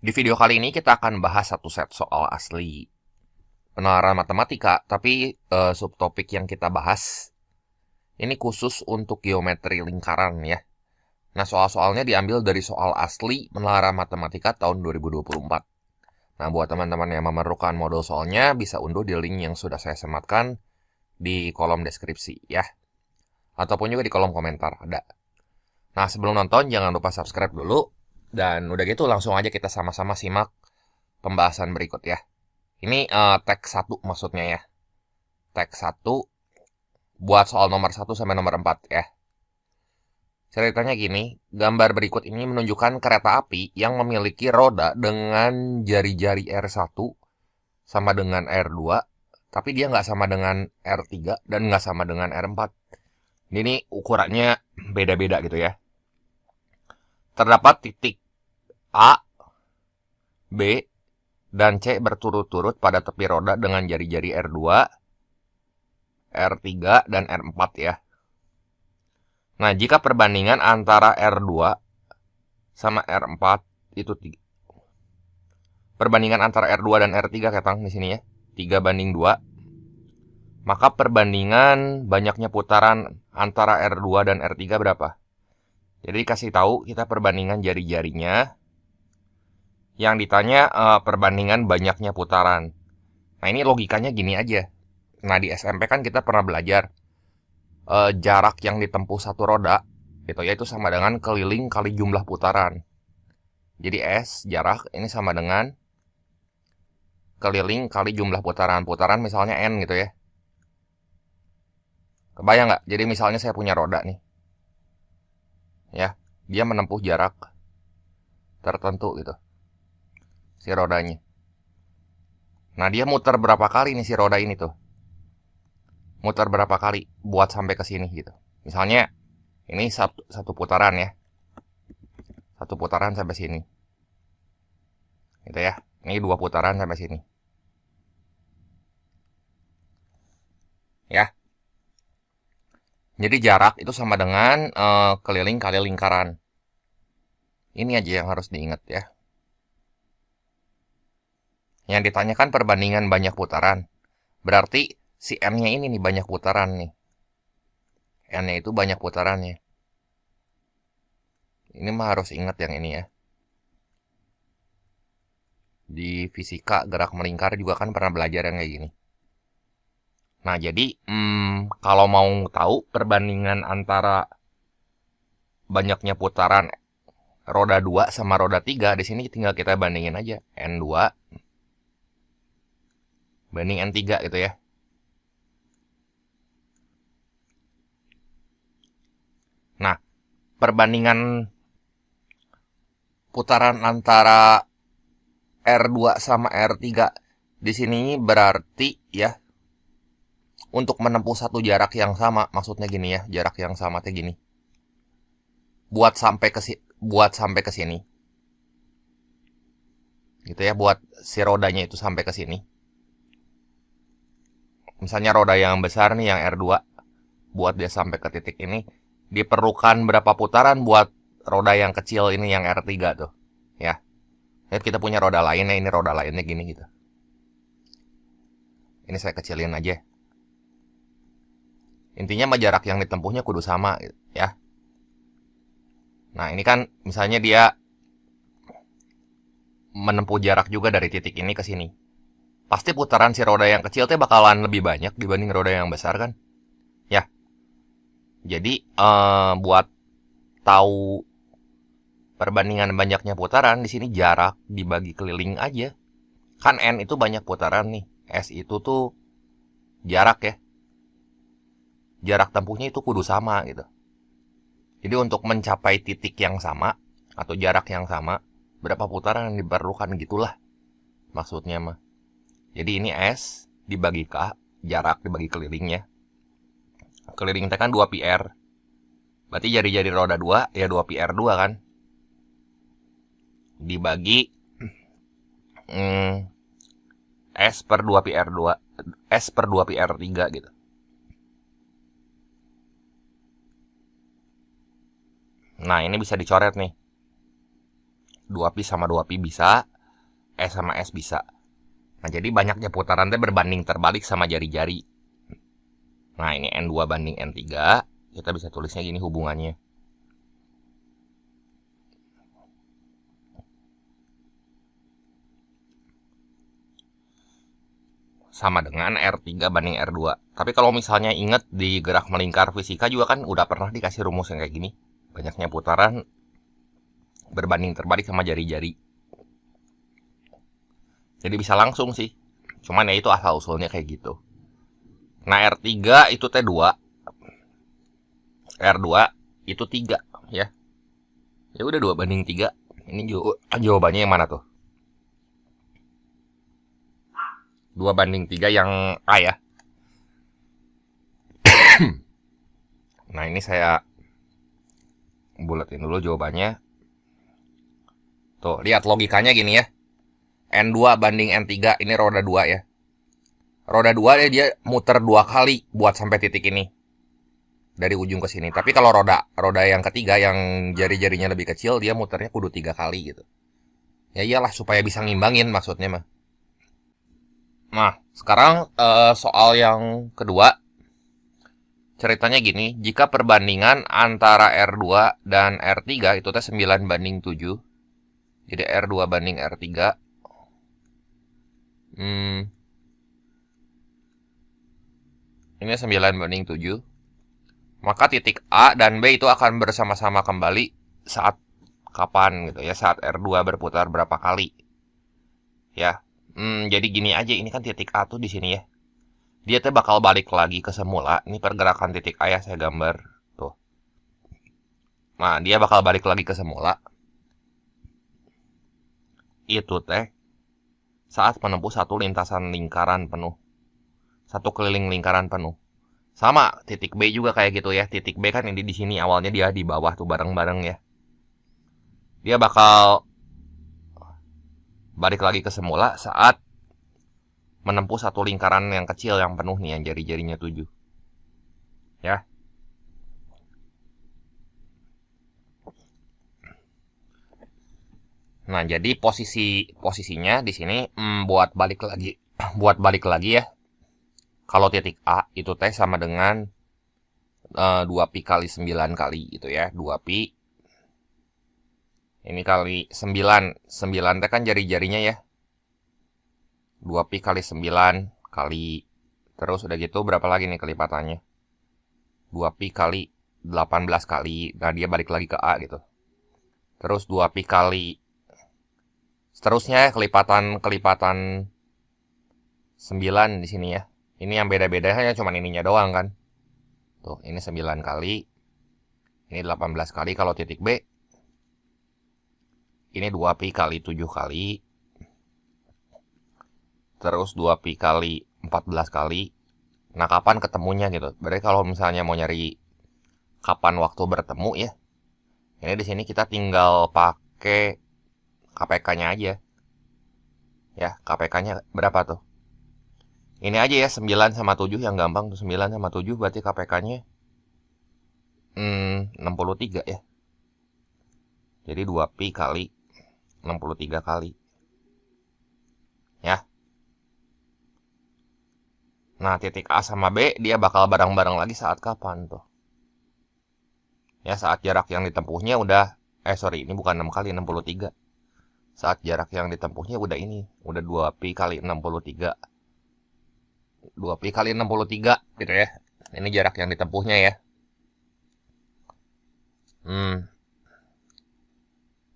Di video kali ini kita akan bahas satu set soal asli penalaran matematika, tapi subtopik yang kita bahas ini khusus untuk geometri lingkaran ya. Nah, soal-soalnya diambil dari soal asli penalaran matematika tahun 2024. Nah, buat teman-teman yang memerlukan model soalnya, bisa unduh di link yang sudah saya sematkan di kolom deskripsi ya. Ataupun juga di kolom komentar ada. Nah, sebelum nonton jangan lupa subscribe dulu. Dan udah gitu langsung aja kita sama-sama simak pembahasan berikut ya. Ini teks 1 maksudnya ya. Teks 1 buat soal nomor 1 sampai nomor 4 ya. Ceritanya gini, gambar berikut ini menunjukkan kereta api yang memiliki roda dengan jari-jari R1 sama dengan R2, tapi dia nggak sama dengan R3 dan nggak sama dengan R4. Ini ukurannya beda-beda gitu ya. Terdapat titik A, B, dan C berturut-turut pada tepi roda dengan jari-jari R2, R3, dan R4 ya. Nah, jika perbandingan antara R2 sama R4 itu perbandingan antara R2 dan R3 ketang di sini ya, 3:2, maka perbandingan banyaknya putaran antara R2 dan R3 berapa? Jadi kasih tahu kita perbandingan jari-jarinya. Yang ditanya perbandingan banyaknya putaran. Nah, ini logikanya gini aja. Nah, di SMP kan kita pernah belajar jarak yang ditempuh satu roda gitu ya, itu sama dengan keliling kali jumlah putaran. Jadi S jarak ini sama dengan keliling kali jumlah putaran. Putaran misalnya N gitu ya. Kebayang nggak? Jadi misalnya saya punya roda nih. Ya, dia menempuh jarak tertentu gitu. Si rodanya. Nah, dia muter berapa kali nih si roda ini tuh? Muter berapa kali buat sampai ke sini gitu. Misalnya ini satu putaran ya. Satu putaran sampai sini. Gitu ya. Ini 2 putaran sampai sini. Ya. Jadi jarak itu sama dengan keliling kali lingkaran. Ini aja yang harus diingat ya. Yang ditanyakan perbandingan banyak putaran. Berarti si N-nya ini nih banyak putaran nih. N-nya itu banyak putarannya. Ini mah harus ingat yang ini ya. Di fisika gerak melingkar juga kan pernah belajar yang kayak gini. Nah, jadi kalau mau tahu perbandingan antara banyaknya putaran roda 2 sama roda 3, di sini tinggal kita bandingin aja. N2 banding N3 gitu ya. Nah, perbandingan putaran antara R2 sama R3 di sini berarti ya, untuk menempuh satu jarak yang sama, maksudnya gini ya, jarak yang sama kayak gini. Buat sampai ke sini. Gitu ya, buat si rodanya itu sampai ke sini. Misalnya roda yang besar nih yang R2, buat dia sampai ke titik ini diperlukan berapa putaran buat roda yang kecil ini yang R3 tuh. Ya. Lihat kita punya roda lainnya, ini roda lainnya gini gitu. Ini saya kecilin aja. Intinya mah jarak yang ditempuhnya kudu sama ya. Nah, ini kan misalnya dia menempuh jarak juga dari titik ini ke sini. Pasti putaran si roda yang kecil teh bakalan lebih banyak dibanding roda yang besar kan? Ya. Jadi buat tahu perbandingan banyaknya putaran, di sini jarak dibagi keliling aja. Kan N itu banyak putaran nih. S itu tuh jarak ya. Jarak tempuhnya itu kudu sama gitu. Jadi untuk mencapai titik yang sama atau jarak yang sama, berapa putaran yang diperlukan gitulah maksudnya mah. Jadi ini S dibagi K, jarak dibagi kelilingnya. Keliling kan 2πr. Berarti jari-jari roda 2 ya 2πr2 kan. Dibagi S per 2πr2, S per 2πr3 gitu. Nah, ini bisa dicoret nih. 2pi sama 2pi bisa. S sama S bisa. Nah, jadi banyaknya putaran teh berbanding terbalik sama jari-jari. Nah, ini N2 banding N3. Kita bisa tulisnya gini hubungannya. Sama dengan R3 banding R2. Tapi kalau misalnya ingat di gerak melingkar fisika juga kan udah pernah dikasih rumus yang kayak gini. Banyaknya putaran berbanding terbalik sama jari-jari. Jadi bisa langsung sih. Cuman ya itu asal usulnya kayak gitu. Nah, R3 itu T2. R2 itu 3 ya. Ya udah 2 banding 3. Ini jawabannya yang mana tuh? 2 banding 3 yang A ya. Nah, ini saya bulatin dulu jawabannya. Tuh, lihat logikanya gini ya. N2 banding N3, ini roda 2 ya. Roda 2 dia muter 2 kali buat sampai titik ini. Dari ujung ke sini. Tapi kalau roda yang ketiga yang jari-jarinya lebih kecil, dia muternya kudu 3 kali gitu. Ya iyalah supaya bisa ngimbangin maksudnya mah. Nah, sekarang soal yang kedua. Ceritanya gini, jika perbandingan antara R2 dan R3 itu teh 9 banding 7. Jadi R2 banding R3. Ini 9 banding 7. Maka titik A dan B itu akan bersama-sama kembali saat kapan gitu ya, saat R2 berputar berapa kali. Ya. Jadi gini aja, ini kan titik A tuh di sini ya. Dia tuh bakal balik lagi ke semula. Ini pergerakan titik A ya, saya gambar tuh. Nah, dia bakal balik lagi ke semula. Itu teh saat menempuh satu lintasan lingkaran penuh. Satu keliling lingkaran penuh. Sama titik B juga kayak gitu ya. Titik B kan ini di sini awalnya dia di bawah tuh bareng-bareng ya. Dia bakal balik lagi ke semula saat menempuh satu lingkaran yang kecil yang penuh nih, yang jari-jarinya 7. Ya. Nah, jadi posisinya di sini buat balik lagi ya. Kalau titik A itu teh sama dengan 2pi kali 9 kali gitu ya. 2pi ini kali 9. 9 teh kan jari-jarinya ya. 2pi kali 9 kali, terus udah gitu berapa lagi nih kelipatannya? 2pi kali 18 kali. Nah, dia balik lagi ke A gitu. Terus 2pi kali, seterusnya kelipatan 9 di sini ya. Ini yang beda-beda hanya cuma ininya doang kan. Tuh, ini 9 kali. Ini 18 kali kalau titik B. Ini 2pi kali 7 kali. Terus 2pi kali 14 kali. Nah, kapan ketemunya gitu. Berarti kalau misalnya mau nyari kapan waktu bertemu ya. Ini di sini kita tinggal pakai KPK-nya aja. Ya, KPK-nya berapa tuh? Ini aja ya, 9 sama 7 yang gampang tuh. 9 sama 7 berarti KPK-nya 63 ya. Jadi 2pi kali 63 kali. Ya. Nah, titik A sama B dia bakal bareng-bareng lagi saat kapan tuh? Ya, saat jarak yang ditempuhnya udah ini bukan 6 kali 63. Saat jarak yang ditempuhnya udah 2pi kali 63. 2pi kali 63 gitu ya. Ini jarak yang ditempuhnya ya.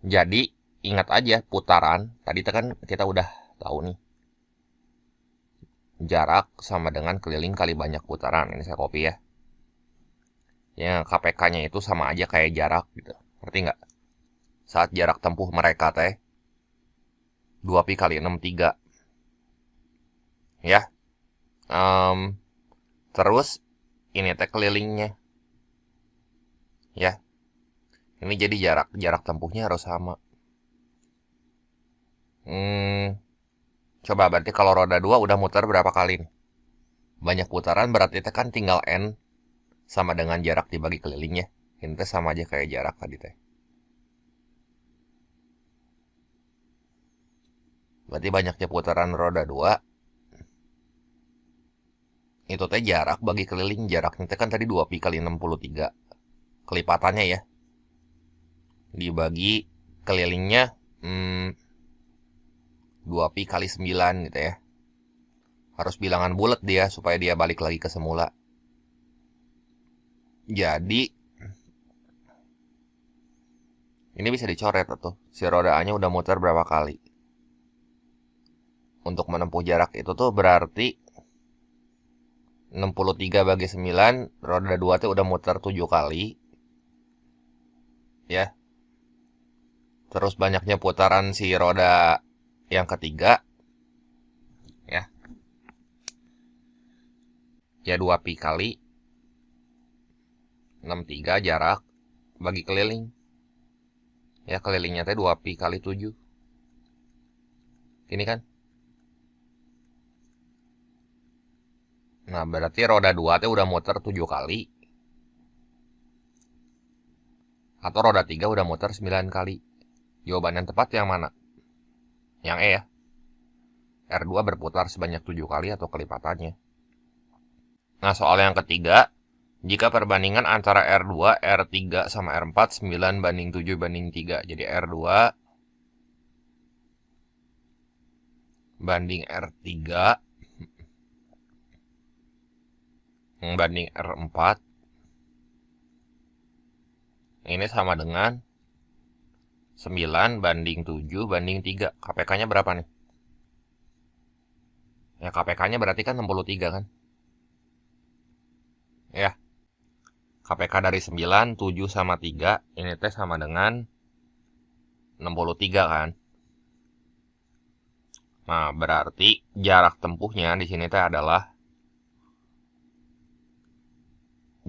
Jadi ingat aja putaran. Tadi kan kita udah tahu nih. Jarak sama dengan keliling kali banyak putaran. Ini saya copy ya. Ya, KPK-nya itu sama aja kayak jarak gitu. Ngerti nggak? Saat jarak tempuh mereka teh 2pi kali 63. Ya. Terus ini teh kelilingnya. Ya. Ini jadi jarak tempuhnya harus sama. Coba berarti kalau roda 2 udah muter berapa kali nih? Banyak putaran berarti teh kan tinggal N sama dengan jarak dibagi kelilingnya. Ini teh sama aja kayak jarak tadi teh. Berarti banyaknya putaran roda 2. Itu teh jarak bagi keliling. Jaraknya teh kan tadi 2pi kali 63. Kelipatannya ya. Dibagi kelilingnya 2pi kali 9 gitu ya. Harus bilangan bulat dia supaya dia balik lagi ke semula. Jadi ini bisa dicoret tuh. Si roda A-nya udah muter berapa kali. Untuk menempuh jarak itu tuh berarti 63 bagi 9, roda 2 tuh udah muter 7 kali. Ya. Terus banyaknya putaran si roda yang ketiga. Ya. Ya 2pi kali 63 jarak bagi keliling. Ya kelilingnya teh 2pi kali 7. Ini kan. Nah berarti roda 2 teh udah muter 7 kali. Atau roda 3 udah muter 9 kali. Jawaban yang tepat yang mana? Yang E ya. R2 berputar sebanyak 7 kali atau kelipatannya. Nah soal yang ketiga. Jika perbandingan antara R2, R3 sama R4 9 banding 7 banding 3. Jadi R2 banding R3 banding R4. Ini sama dengan 9 banding 7 banding 3. KPK-nya berapa nih? Ya KPK-nya berarti kan 63 kan? Ya. KPK dari 9, 7 sama 3. Ini teh sama dengan 63 kan? Nah, berarti jarak tempuhnya di sini teh adalah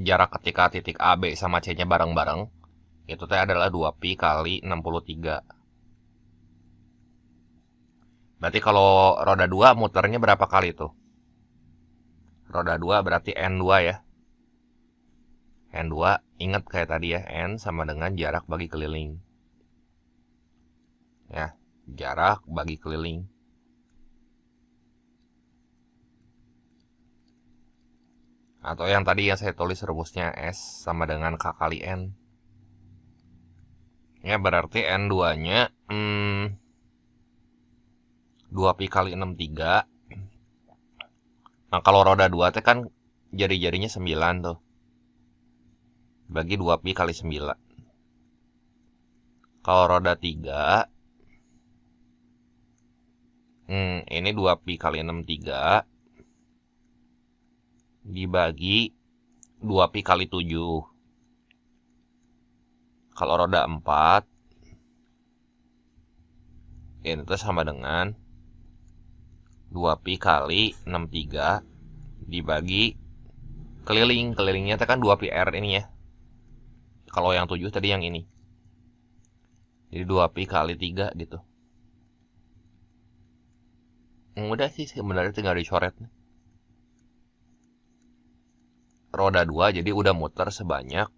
jarak ketika titik A, B sama C-nya bareng-bareng. Itu teh adalah 2pi kali 63. Berarti kalau roda 2 muternya berapa kali tuh? Roda 2 berarti N2 ya. N2 ingat kayak tadi ya, N sama dengan jarak bagi keliling. Ya, jarak bagi keliling. Atau yang tadi yang saya tulis rumusnya S sama dengan K kali N. Ya berarti N2-nya 2pi kali 63. Nah kalau roda 2 teh kan jari-jarinya 9 tuh. Bagi 2pi kali 9. Kalau roda 3 ini 2pi kali 63 dibagi 2pi kali 7. Kalau roda 4 ini tuh sama dengan 2pi kali 63 dibagi keliling. Kelilingnya itu kan 2pi R ini ya. Kalau yang 7 tadi yang ini. Jadi 2pi kali 3 gitu. Udah sih sebenarnya tinggal dicoret. Roda 2 jadi udah muter sebanyak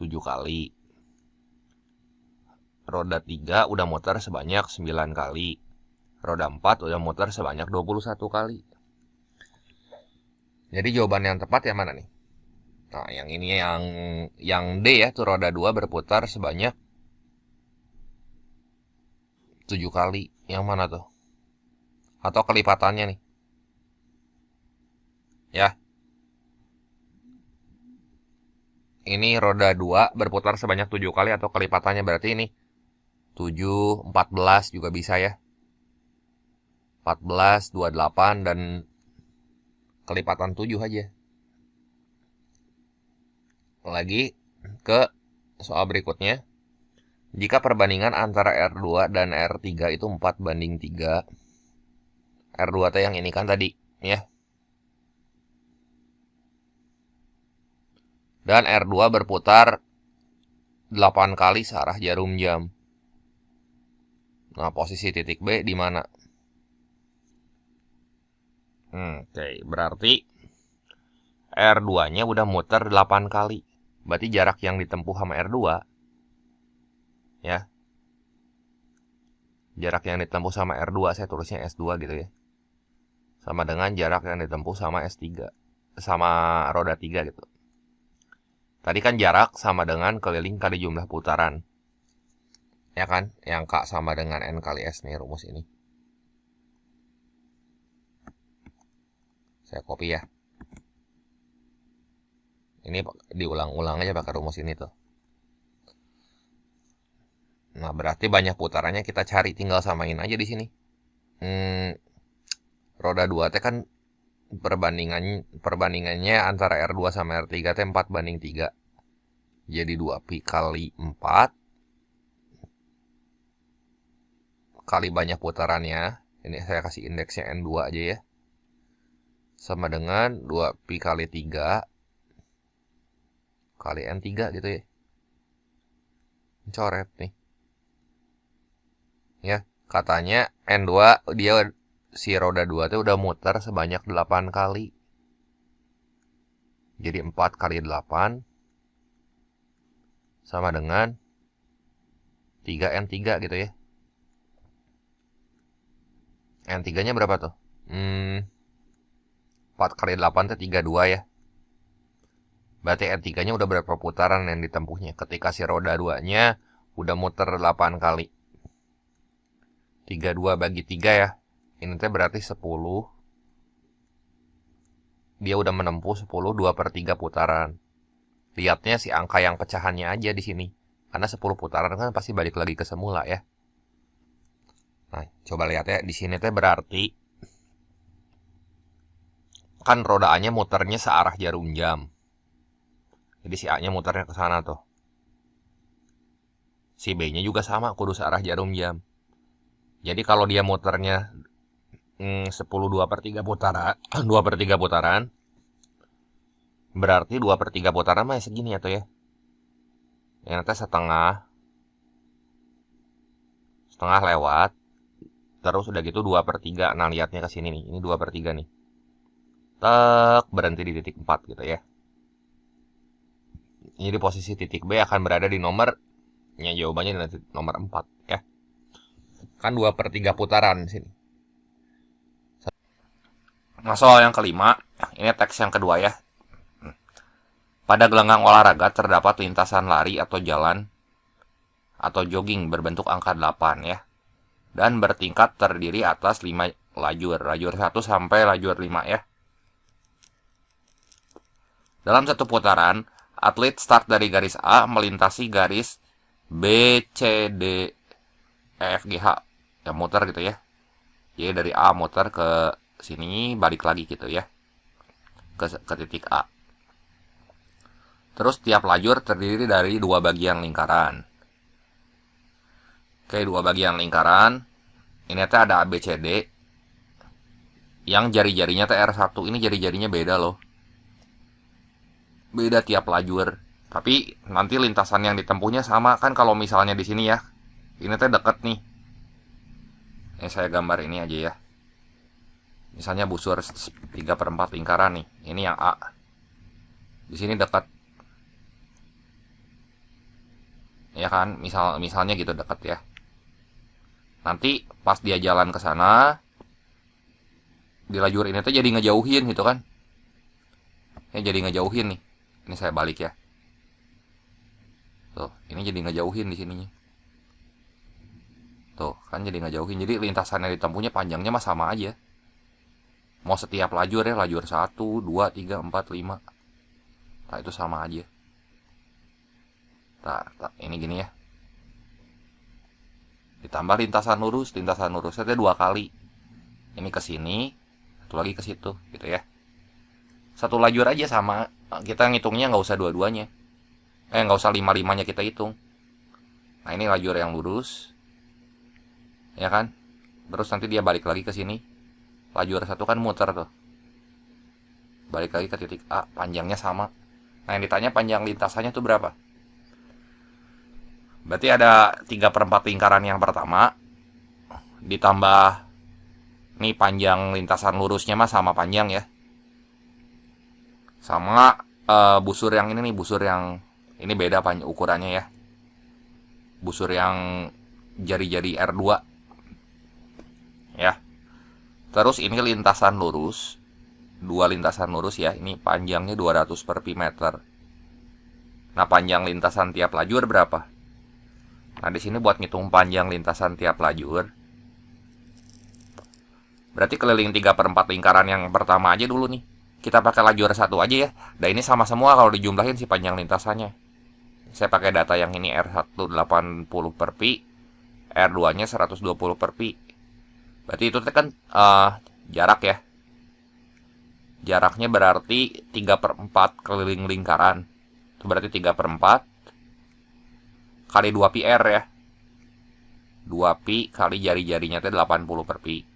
7 kali. Roda 3 udah muter sebanyak 9 kali. Roda 4 udah muter sebanyak 21 kali. Jadi jawaban yang tepat yang mana nih? Nah, yang ini yang D ya, tuh roda 2 berputar sebanyak 7 kali. Yang mana tuh? Atau kelipatannya nih? Ya. Ini roda 2 berputar sebanyak 7 kali atau kelipatannya berarti ini 7, 14 juga bisa ya. 14, 28 dan kelipatan 7 aja. Lagi ke soal berikutnya. Jika perbandingan antara R2 dan R3 itu 4 banding 3. R2 teh yang ini kan tadi ya. Dan R2 berputar 8 kali searah jarum jam. Nah, posisi titik B di mana? Oke, berarti R2-nya udah muter 8 kali. Berarti jarak yang ditempuh sama R2 ya Jarak yang ditempuh sama R2, saya tulisnya S2 gitu ya. Sama dengan jarak yang ditempuh sama S3. Sama roda 3 gitu. Tadi kan jarak sama dengan keliling kali jumlah putaran. Ya kan? Yang K sama dengan N kali S nih rumus ini. Saya copy ya. Ini diulang-ulang aja pakai rumus ini tuh. Nah, berarti banyak putarannya kita cari, tinggal samain aja di sini. Roda 2 teh kan perbandingannya antara R2 sama R3 teh 4:3. Jadi 2pi kali 4 kali banyak putarannya. Ini saya kasih indeksnya N2 aja ya. Sama dengan 2pi kali 3 kali N3 gitu ya. Coret nih. Ya, katanya N2 dia si roda 2 itu udah muter sebanyak 8 kali. Jadi 4 kali 8 sama dengan 3N3 gitu ya. N3-nya berapa tuh? 4 kali 8 itu 32 ya. Berarti N3-nya udah berapa putaran yang ditempuhnya ketika si roda 2-nya udah muter 8 kali. 32 bagi 3 ya. Ini teh berarti 10. Dia udah menempuh 10 2/3 putaran. Lihatnya si angka yang pecahannya aja di sini. Karena 10 putaran kan pasti balik lagi ke semula ya. Nah, coba lihat ya di sini teh berarti kan roda A-nya muternya searah jarum jam. Jadi si A-nya muternya ke sana tuh. Si B-nya juga sama, kudu searah jarum jam. Jadi kalau dia muternya 10 2/3 putaran, 2/3 putaran, berarti 2/3 putaran mah segini atau ya. Yang nanti setengah lewat. Terus udah gitu 2/3. Nah, lihatnya ke sini nih. Ini 2/3 nih. Tek, berhenti di titik 4 gitu ya. Jadi posisi titik B akan berada di nomornya, jawabannya di nomor 4 ya. Kan 2/3 putaran di sini. Nah, soal yang kelima, ini teks yang kedua ya. Pada gelanggang olahraga terdapat lintasan lari atau jalan atau jogging berbentuk angka 8 ya. Dan bertingkat terdiri atas 5 lajur. Lajur 1 sampai lajur 5 ya. Dalam satu putaran, atlet start dari garis A melintasi garis B, C, D, E, F, G, H. Ya muter gitu ya. Jadi dari A muter ke sini, balik lagi gitu ya. Ke titik A. Terus tiap lajur terdiri dari 2 bagian lingkaran. Oke, 2 bagian lingkaran. Ini teh ada A, B, C, D. Yang jari-jarinya teh R1. Ini jari-jarinya beda loh. Beda tiap lajur. Tapi nanti lintasan yang ditempuhnya sama kan kalau misalnya di sini ya. Ini teh deket nih. Ini saya gambar ini aja ya. Misalnya busur 3/4 lingkaran nih. Ini yang A. Di sini dekat. Ya kan, misalnya gitu dekat ya. Nanti pas dia jalan ke sana, di lajur ini tuh jadi ngejauhin gitu kan. Ya jadi ngejauhin nih. Ini saya balik ya. Tuh, ini jadi ngejauhin di sininya. Tuh, kan jadi ngejauhin. Jadi lintasan yang ditempuhnya panjangnya mah sama aja. Mau setiap lajur ya, lajur 1, 2, 3, 4, 5. Nah, itu sama aja. Nah, ini gini ya. Ditambah lintasan lurusnya itu 2 kali. Ini ke sini, satu lagi ke situ, gitu ya. Satu lajur aja sama. Kita ngitungnya nggak usah dua-duanya. Nggak usah 5-5-nya kita hitung. Nah, ini lajur yang lurus. Ya kan? Terus nanti dia balik lagi ke sini. Lajur 1 kan muter tuh. Balik lagi ke titik A, panjangnya sama. Nah, yang ditanya panjang lintasannya tuh berapa? Berarti ada 3/4 lingkaran yang pertama. Ditambah nih panjang lintasan lurusnya mah sama panjang ya. Sama busur yang ini nih, busur yang ini beda ukurannya ya. Busur yang jari-jari R2. ya. Terus ini lintasan lurus, dua lintasan lurus ya. Ini panjangnya 200 per pi meter. Nah, panjang lintasan tiap lajur berapa? Nah, di sini buat ngitung panjang lintasan tiap lajur, berarti keliling 3/4 lingkaran yang pertama aja dulu nih. Kita pakai lajur satu aja ya. Dan ini sama semua kalau dijumlahin si panjang lintasannya. Saya pakai data yang ini R1 80 per pi, R2 nya 120 per pi. Berarti itu kan jarak ya. Jaraknya berarti 3/4 keliling lingkaran. Itu berarti 3/4 kali 2 pi R ya. 2 pi kali jari-jarinya itu 80 per pi.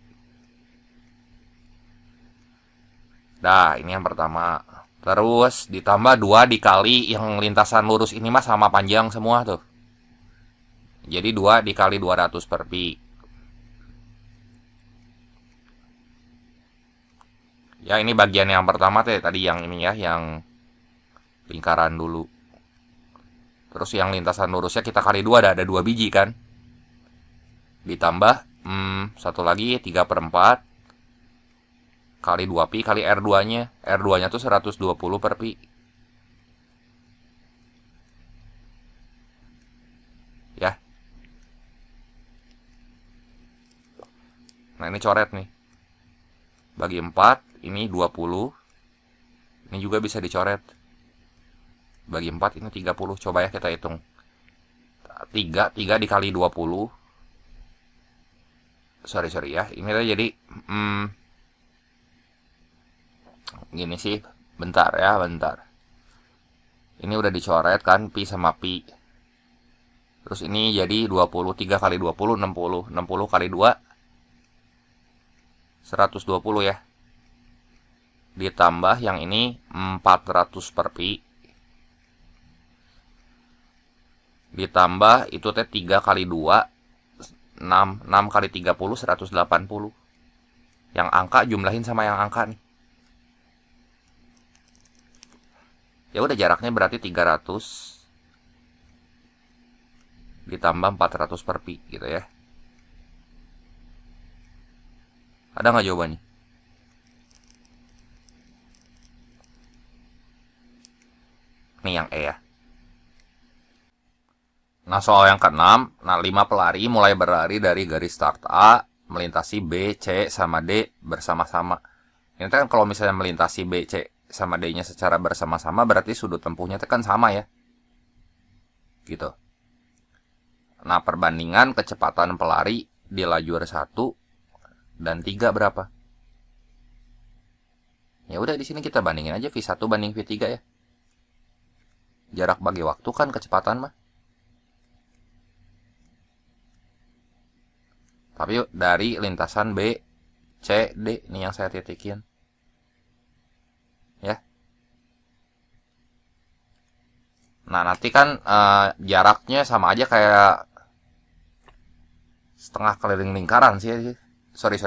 Nah, ini yang pertama. Terus ditambah 2 dikali yang lintasan lurus ini mah sama panjang semua tuh. Jadi 2 dikali 200 per pi. Ya, ini bagian yang pertama tuh tadi yang ini ya, yang lingkaran dulu. Terus yang lintasan lurusnya kita kali 2, ada 2 biji kan. Ditambah satu lagi 3/4 kali 2 pi kali R2-nya. R2-nya tuh 120 per pi. Ya. Nah, ini coret nih. Bagi 4, ini 20. Ini juga bisa dicoret. Bagi 4, ini 30. Coba ya kita hitung. 3 dikali 20. Sorry ya. Ini jadi gini sih, bentar. Ini udah dicoret kan, pi sama pi. Terus ini jadi 20, 3 kali 20, 60. 60 kali 2, 120 ya. Ditambah yang ini 400 per pi. Ditambah itu teh 3 kali 2, 6 kali 30, 180. Yang angka jumlahin sama yang angka nih. Ya udah, jaraknya berarti 300 ditambah 400 per pi gitu ya. Ada nggak jawabannya? Nih yang E ya. Nah, soal yang ke-6, 5 pelari mulai berlari dari garis start A melintasi B, C, sama D bersama-sama. Ini kan kalau misalnya melintasi B, C, sama D-nya secara bersama-sama, berarti sudut tempuhnya itu kan sama ya. Gitu. Nah, perbandingan kecepatan pelari di lajur 1 dan 3 berapa? Ya udah, di sini kita bandingin aja V1 banding V3 ya. Jarak bagi waktu kan kecepatan mah. Tapi dari lintasan B, C, D ini yang saya titikin. Ya. Nah, nanti kan jaraknya sama aja kayak setengah keliling lingkaran sih. Sorry.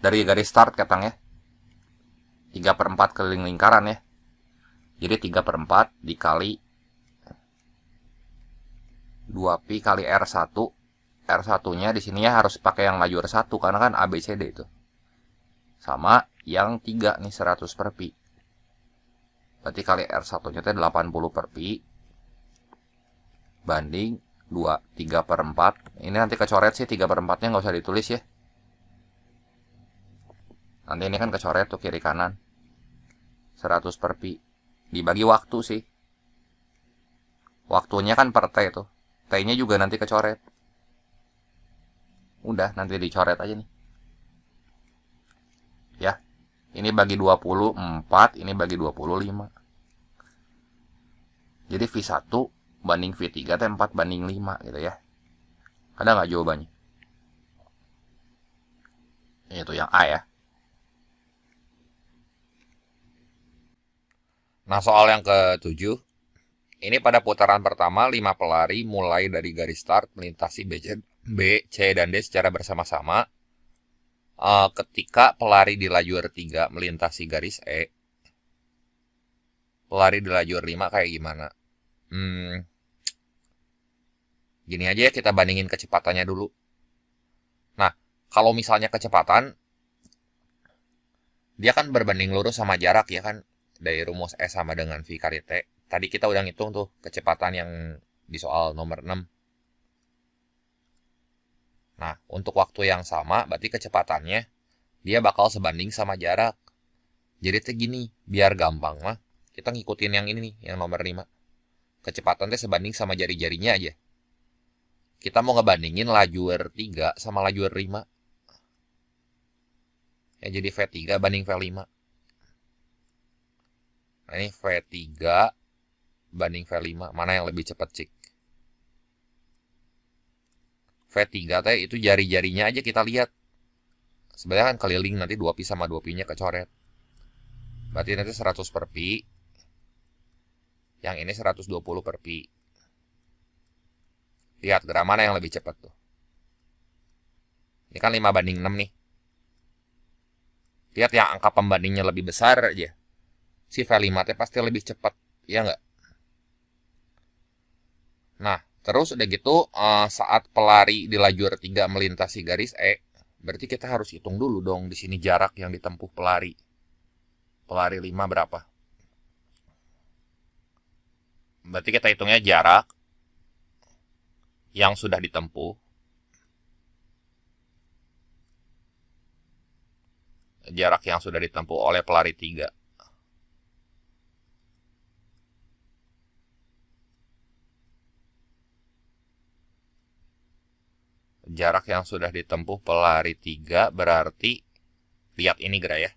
Dari garis start katang ya. 3/4 keliling lingkaran ya. Jadi 3/4 dikali 2 pi kali R1. R1-nya di sini ya harus pakai yang lajur 1 karena kan ABCD itu. Sama yang 3 nih 100 per pi. Berarti kali R1-nya itu 80 per pi banding 2, 3/4. Ini nanti kecoret sih, 3/4-nya nggak usah ditulis ya. Nanti ini kan kecoret tuh kiri kanan. 100 per pi. Dibagi waktu sih. Waktunya kan per T tuh. T-nya juga nanti kecoret. Udah, nanti dicoret aja nih. Ya. Ini bagi 24, ini bagi 25. Jadi V1 banding V3 itu 4 banding 5 gitu ya. Ada nggak jawabannya? Itu yang A ya. Nah, soal yang ke-7. Ini pada putaran pertama, 5 pelari mulai dari garis start melintasi B, C, dan D secara bersama-sama. Ketika pelari di lajur 3 melintasi garis E, pelari di lajur 5 kayak gimana? Gini aja ya, kita bandingin kecepatannya dulu. Nah, Kalau misalnya kecepatan, dia kan berbanding lurus sama jarak ya kan. Dari rumus S sama dengan V kali T. Tadi kita udah ngitung tuh kecepatan yang di soal nomor 6. Nah, untuk waktu yang sama, berarti kecepatannya dia bakal sebanding sama jarak. Jadi tuh gini, biar gampang mah, kita ngikutin yang ini nih, yang nomor 5. Kecepatannya sebanding sama jari-jarinya aja. Kita mau ngebandingin laju R3 sama laju R5. Ya, jadi V3 banding V5. Nah, ini V3 banding V5. Mana yang lebih cepat, Cik? V3 teh itu jari-jarinya aja kita lihat. Sebenarnya kan keliling, nanti 2pi sama 2pi-nya kecoret. Berarti nanti 100 per pi. Yang ini 120 per pi. Lihat gerak mana yang lebih cepat tuh. Ini kan 5 banding 6 nih. Lihat yang angka pembandingnya lebih besar aja. Si V5 teh pasti lebih cepat, ya nggak? Nah, terus udah gitu saat pelari di lajur 3 melintasi garis E, berarti kita harus hitung dulu dong di sini jarak yang ditempuh pelari. Pelari 5 berapa? Berarti kita hitungnya jarak yang sudah ditempuh. Jarak yang sudah ditempuh oleh pelari 3. Jarak yang sudah ditempuh pelari 3 berarti, lihat ini gerak ya.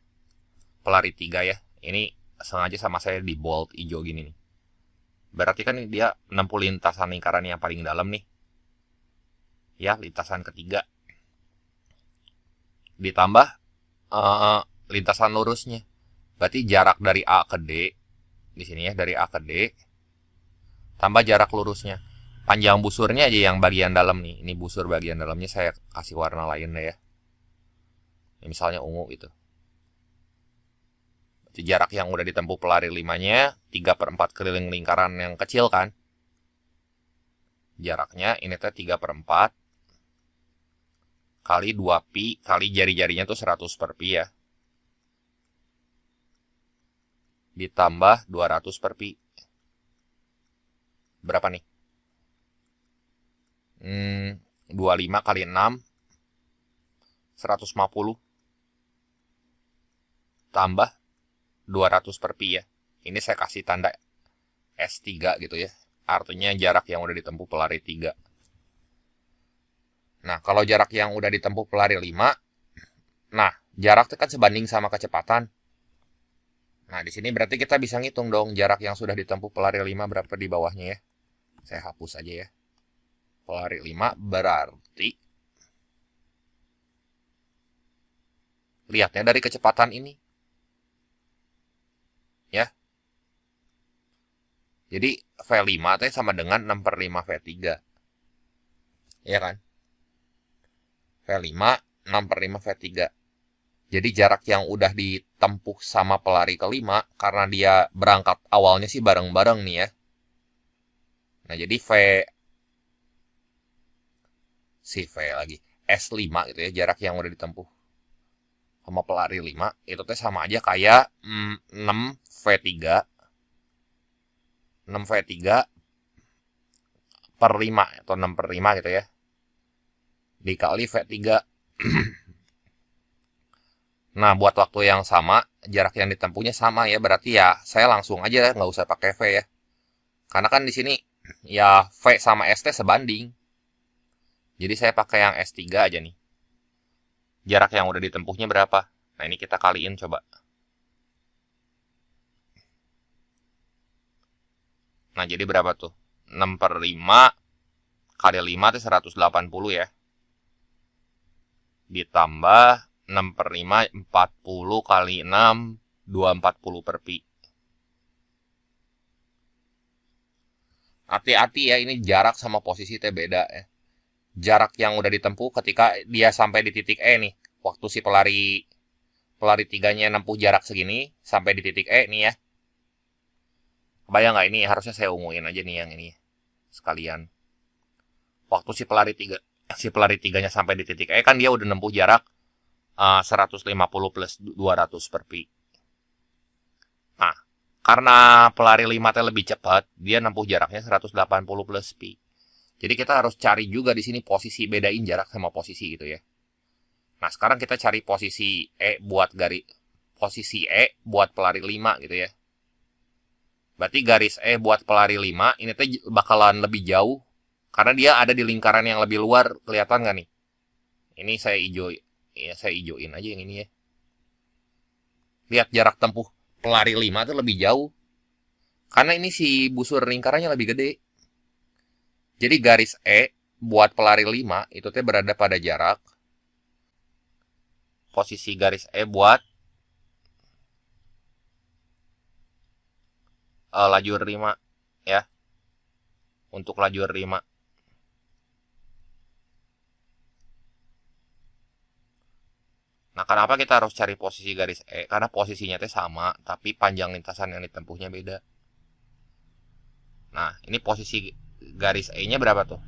Pelari 3 ya. Ini sengaja sama saya di bold hijau gini nih. Berarti kan dia menempuh lintasan lingkaran yang paling dalam nih. Ya, lintasan ketiga. Ditambah lintasan lurusnya. Berarti jarak dari A ke D. Di sini ya, dari A ke D. Tambah jarak lurusnya. Panjang busurnya aja yang bagian dalam nih. Ini busur bagian dalamnya saya kasih warna lain deh ya. Ini misalnya ungu gitu. Berarti jarak yang udah ditempuh pelari 5-nya 3/4 keliling lingkaran yang kecil kan. Jaraknya ini teh 3/4 kali 2pi kali jari-jarinya tuh 100 per pi ya. Ditambah 200 per pi. Berapa nih? 25 kali 6 150 tambah 200 per pi ya. Ini saya kasih tanda S3 gitu ya. Artinya jarak yang udah ditempuh pelari 3. Nah, kalau jarak yang udah ditempuh pelari 5, nah, jarak itu kan sebanding sama kecepatan. Nah, di sini berarti kita bisa ngitung dong jarak yang sudah ditempuh pelari 5 berapa di bawahnya ya. Saya hapus aja ya. Pelari 5 berarti, lihatnya dari kecepatan ini. Ya. Jadi V5 itu sama dengan 6/5 V3. Ya kan? V5 6/5 V3. Jadi jarak yang udah ditempuh sama pelari kelima, karena dia berangkat awalnya sih bareng-bareng nih ya. Nah, jadi S5 gitu ya, jarak yang udah ditempuh sama pelari 5, itu tuh sama aja kayak 6V3 per 5 atau 6/5 gitu ya. Dikali V3. Nah, buat waktu yang sama, jarak yang ditempuhnya sama ya, berarti ya saya langsung aja nggak usah pakai V ya. Karena kan di sini ya V sama ST sebanding. Jadi saya pakai yang S3 aja nih. Jarak yang udah ditempuhnya berapa? Nah, ini kita kaliin coba. Nah, jadi berapa tuh? 6/5 kali 5 itu 180 ya. Ditambah 6/5 40 kali 6 240 per pi. Hati-hati ya, ini jarak sama posisi teh beda ya. Jarak yang udah ditempuh ketika dia sampai di titik E nih. Waktu si pelari 3-nya nempuh jarak segini sampai di titik E nih ya. Kebayang nggak, ini harusnya saya unguin aja nih yang ini sekalian. Waktu si pelari 3 si pelari tiganya sampai di titik E kan dia udah nempuh jarak 150 plus 200 per pi. Nah, karena pelari 5 lebih cepat, dia nempuh jaraknya 180 plus pi. Jadi kita harus cari juga di sini posisi, bedain jarak sama posisi gitu ya. Nah, sekarang kita cari posisi E buat pelari 5 gitu ya. Berarti garis E buat pelari 5 ini tuh bakalan lebih jauh karena dia ada di lingkaran yang lebih luar. Kelihatan nggak nih? Ini saya hijauin aja yang ini ya. Lihat jarak tempuh pelari 5 tuh lebih jauh. Karena ini si busur lingkarannya lebih gede. Jadi garis E buat pelari 5 itu teh berada pada jarak posisi garis E buat lajur 5 ya. Untuk lajur 5. Nah, kenapa kita harus cari posisi garis E? Karena posisinya teh sama, tapi panjang lintasan yang ditempuhnya beda. Nah, ini posisi garis E-nya berapa tuh?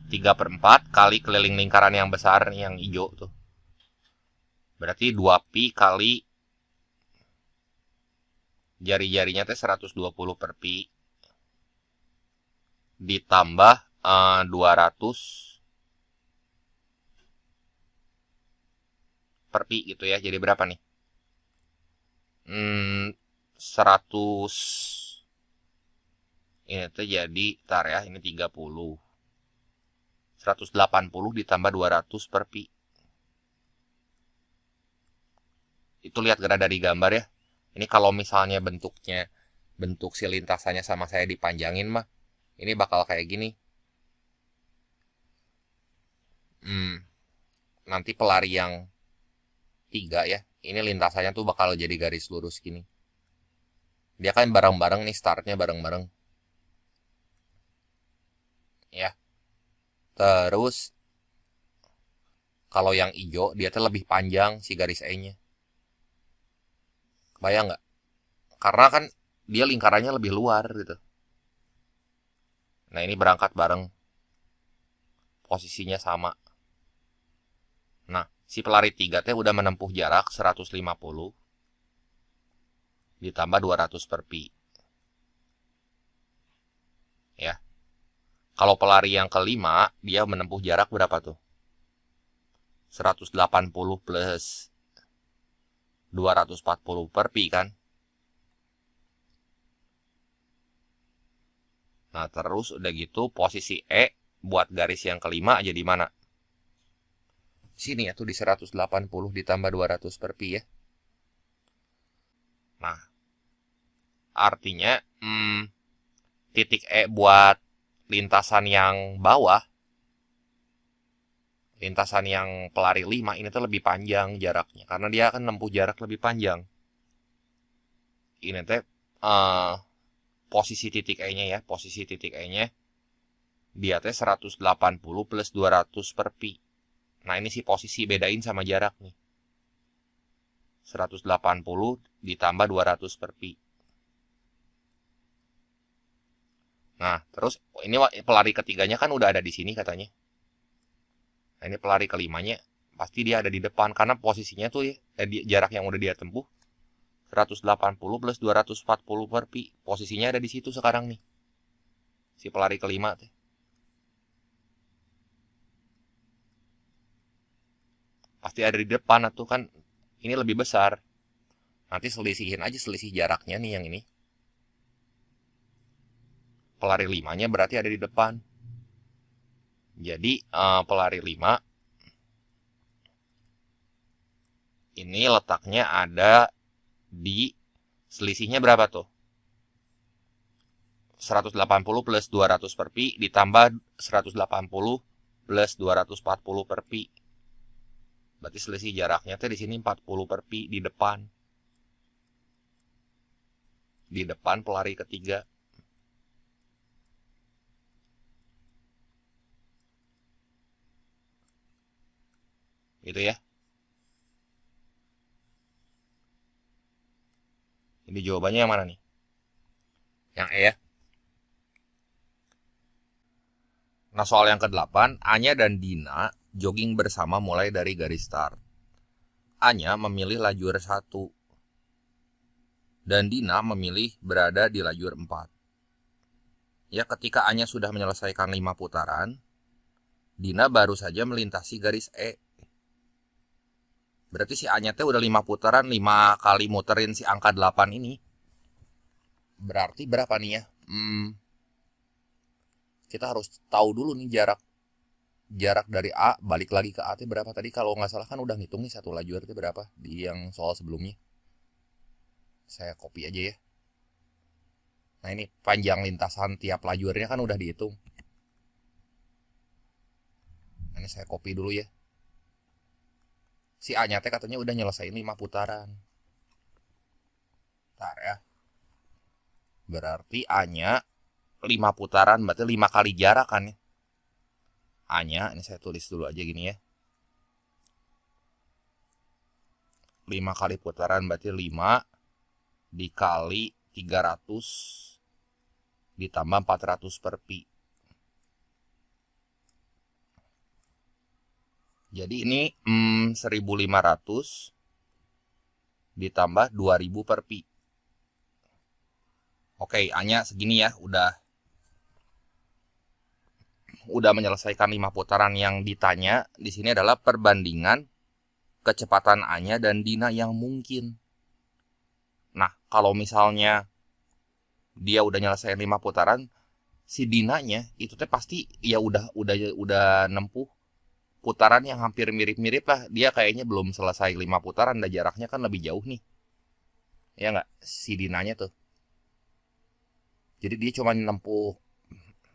3/4 kali keliling lingkaran yang besar yang hijau tuh. Berarti 2pi kali jari-jarinya teh 120 per pi ditambah 200 per pi gitu ya. Jadi berapa nih? 100 ini tuh jadi tar ya, ini 30. 180 ditambah 200 per pi. Itu lihat gara dari gambar ya. Ini kalau misalnya bentuk si lintasannya sama saya dipanjangin mah, ini bakal kayak gini. Nanti pelari yang 3 ya, ini lintasannya tuh bakal jadi garis lurus gini. Dia kan bareng-bareng nih, startnya bareng-bareng. Ya. Terus kalau yang hijau dia tuh lebih panjang si garis E-nya. Bayang nggak? Karena kan dia lingkarannya lebih luar gitu. Nah, ini berangkat bareng. Posisinya sama. Nah, si pelari 3 teh udah menempuh jarak 150 ditambah 200 per pi. Ya. Kalau pelari yang kelima, dia menempuh jarak berapa tuh? 180 plus 240 per pi kan? Nah, terus udah gitu posisi E buat garis yang kelima aja di mana? Sini ya tuh di 180 ditambah 200 per pi ya. Nah, artinya titik E buat lintasan yang bawah, lintasan yang pelari 5 ini tuh lebih panjang jaraknya karena dia akan menempuh jarak lebih panjang. Ini teh posisi titik E-nya ya, posisi titik E-nya dia teh 180 plus 200 per pi. Nah, ini sih posisi bedain sama jarak nih. 180 ditambah 200 per pi. Nah, terus ini pelari ketiganya kan udah ada di sini katanya. Nah, ini pelari kelimanya pasti dia ada di depan karena posisinya tuh ya, jarak yang udah dia tempuh 180 plus 240 per pi. Posisinya ada di situ sekarang nih. Si pelari kelima teh. Pasti ada di depan atau kan ini lebih besar. Nanti selisihin aja selisih jaraknya nih yang ini. Pelari 5-nya berarti ada di depan. Jadi pelari 5 ini letaknya ada di selisihnya berapa tuh? 180 plus 200 per pi ditambah 180 plus 240 per pi. Berarti selisih jaraknya tuh di sini 40 per pi di depan. Di depan pelari ketiga. Gitu ya. Ini jawabannya yang mana nih? Yang E ya. Nah, soal yang ke-8, Anya dan Dina jogging bersama mulai dari garis start. Anya memilih lajur 1 dan Dina memilih berada di lajur 4. Ya, ketika Anya sudah menyelesaikan 5 putaran, Dina baru saja melintasi garis E. Berarti si Anya teh udah 5 putaran, 5 kali muterin si angka 8 ini. Berarti berapa nih ya? Kita harus tahu dulu nih jarak dari A balik lagi ke A itu berapa tadi. Kalau nggak salah kan udah ngitung nih satu lajur itu berapa di yang soal sebelumnya. Saya copy aja ya. Nah, ini panjang lintasan tiap lajurnya kan udah dihitung. Ini saya copy dulu ya. Si A-nya teh katanya udah nyelesain 5 putaran. Bentar ya. Berarti A-nya 5 putaran, berarti 5 kali jarak kan ya. A-nya, ini saya tulis dulu aja gini ya. 5 kali putaran berarti 5 dikali 300 ditambah 400 per pi. Jadi ini 1500 ditambah 2000 per pi. Oke, A-nya segini ya, udah menyelesaikan 5 putaran. Yang ditanya di sini adalah perbandingan kecepatan A-nya dan Dina yang mungkin. Nah, kalau misalnya dia udah nyelesain 5 putaran, si Dinanya itu teh pasti ya udah nempuh putaran yang hampir mirip-mirip lah. Dia kayaknya belum selesai 5 putaran, dan jaraknya kan lebih jauh nih. Ya nggak? Si Dinanya tuh. Jadi dia cuma nempuh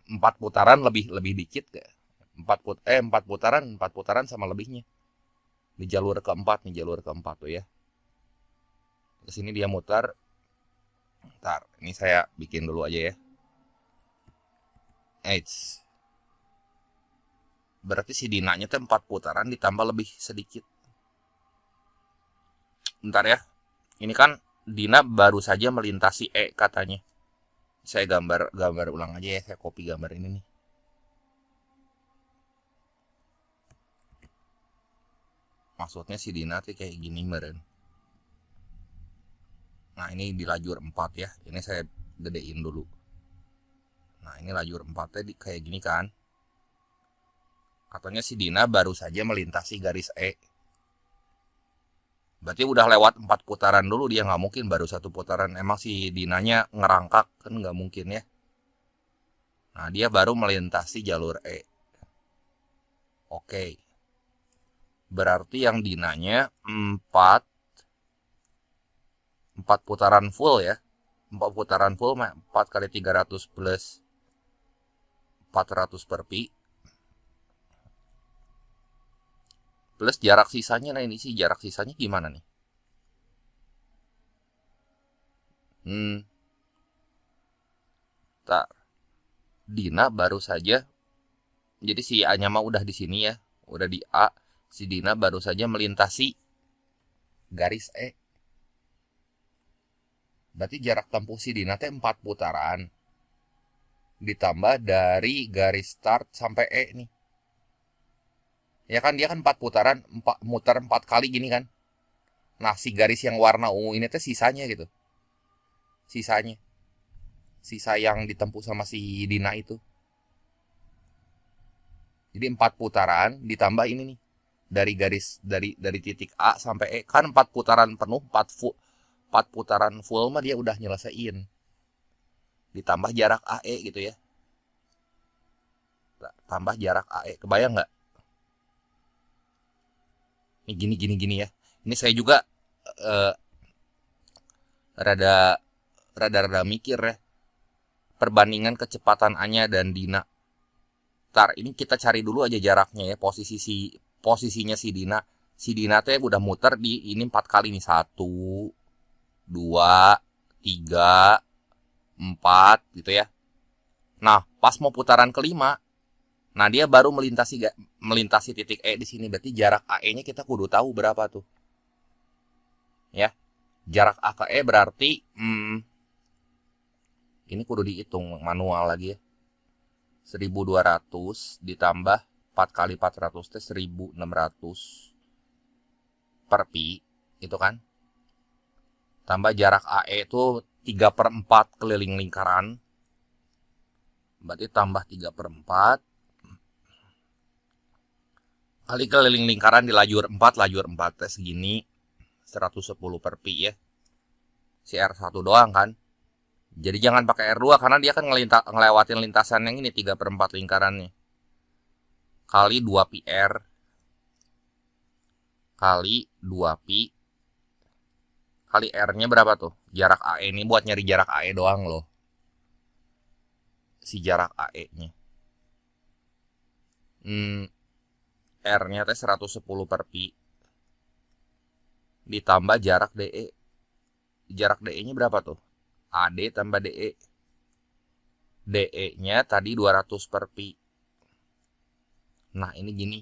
4 putaran lebih dikit gak? 4 putaran sama lebihnya. Di jalur keempat tuh ya. Ke sini dia muter. Ntar, ini saya bikin dulu aja ya. Eits. Berarti si Dinanya tuh 4 putaran ditambah lebih sedikit. Bentar ya. Ini kan Dina baru saja melintasi E katanya. Saya gambar ulang aja ya. Saya copy gambar ini nih. Maksudnya si Dina tuh kayak gini meren. Nah, ini di lajur 4 ya. Ini saya gedein dulu. Nah, ini lajur 4-nya kayak gini kan. Katanya si Dina baru saja melintasi garis E. Berarti udah lewat 4 putaran dulu, dia nggak mungkin baru 1 putaran. Emang si Dinanya ngerangkak kan nggak mungkin ya. Nah, dia baru melintasi jalur E. Oke. Berarti yang Dinanya 4 putaran full ya. 4 putaran full 4 kali 300 plus 400 per pi. Plus jarak sisanya. Nah, ini sih jarak sisanya gimana nih? Dina baru saja. Jadi si A-nya mah udah di sini ya. Udah di A. Si Dina baru saja melintasi garis E. Berarti jarak tempuh si Dina teh 4 putaran. Ditambah dari garis start sampai E nih. Ya kan dia kan 4 putaran, muter 4 kali gini kan. Nah, si garis yang warna ungu ini teh sisanya gitu. Sisanya. Sisa yang ditempuh sama si Dina itu. Jadi 4 putaran ditambah ini nih. Dari titik A sampai E kan 4 putaran penuh, 4 putaran full mah dia udah nyelesain. Ditambah jarak AE gitu ya. Tambah jarak AE. Kebayang nggak? Ini gini ya. Ini saya juga rada mikir ya. Perbandingan kecepatan Anya dan Dina. Ntar ini kita cari dulu aja jaraknya ya. Posisinya si Dina. Si Dina teh udah muter di ini 4 kali nih. 1, 2, 3, 4 gitu ya. Nah, pas mau putaran kelima, nah dia baru melintasi titik E di sini. Berarti jarak AE-nya kita kudu tahu berapa tuh. Ya. Jarak A ke E berarti ini kudu dihitung manual lagi ya. 1200 ditambah 4 kali 400 teh 1600 per pi, itu kan. Tambah jarak AE itu 3/4 keliling lingkaran. Berarti tambah 3/4 kali keliling lingkaran di lajur 4 teh segini 110 per pi ya. Si R1 doang kan. Jadi jangan pakai R2 karena dia kan ngelewatin lintasan yang ini 3/4 lingkarannya. Kali 2 pi R kali 2 pi kali R-nya berapa tuh? Jarak AE ini buat nyari jarak AE doang loh. Si jarak AE-nya. R-nya teh 110 per pi. Ditambah jarak DE. Jarak DE-nya berapa tuh? AD tambah DE. DE-nya tadi 200 per pi. Nah, ini gini.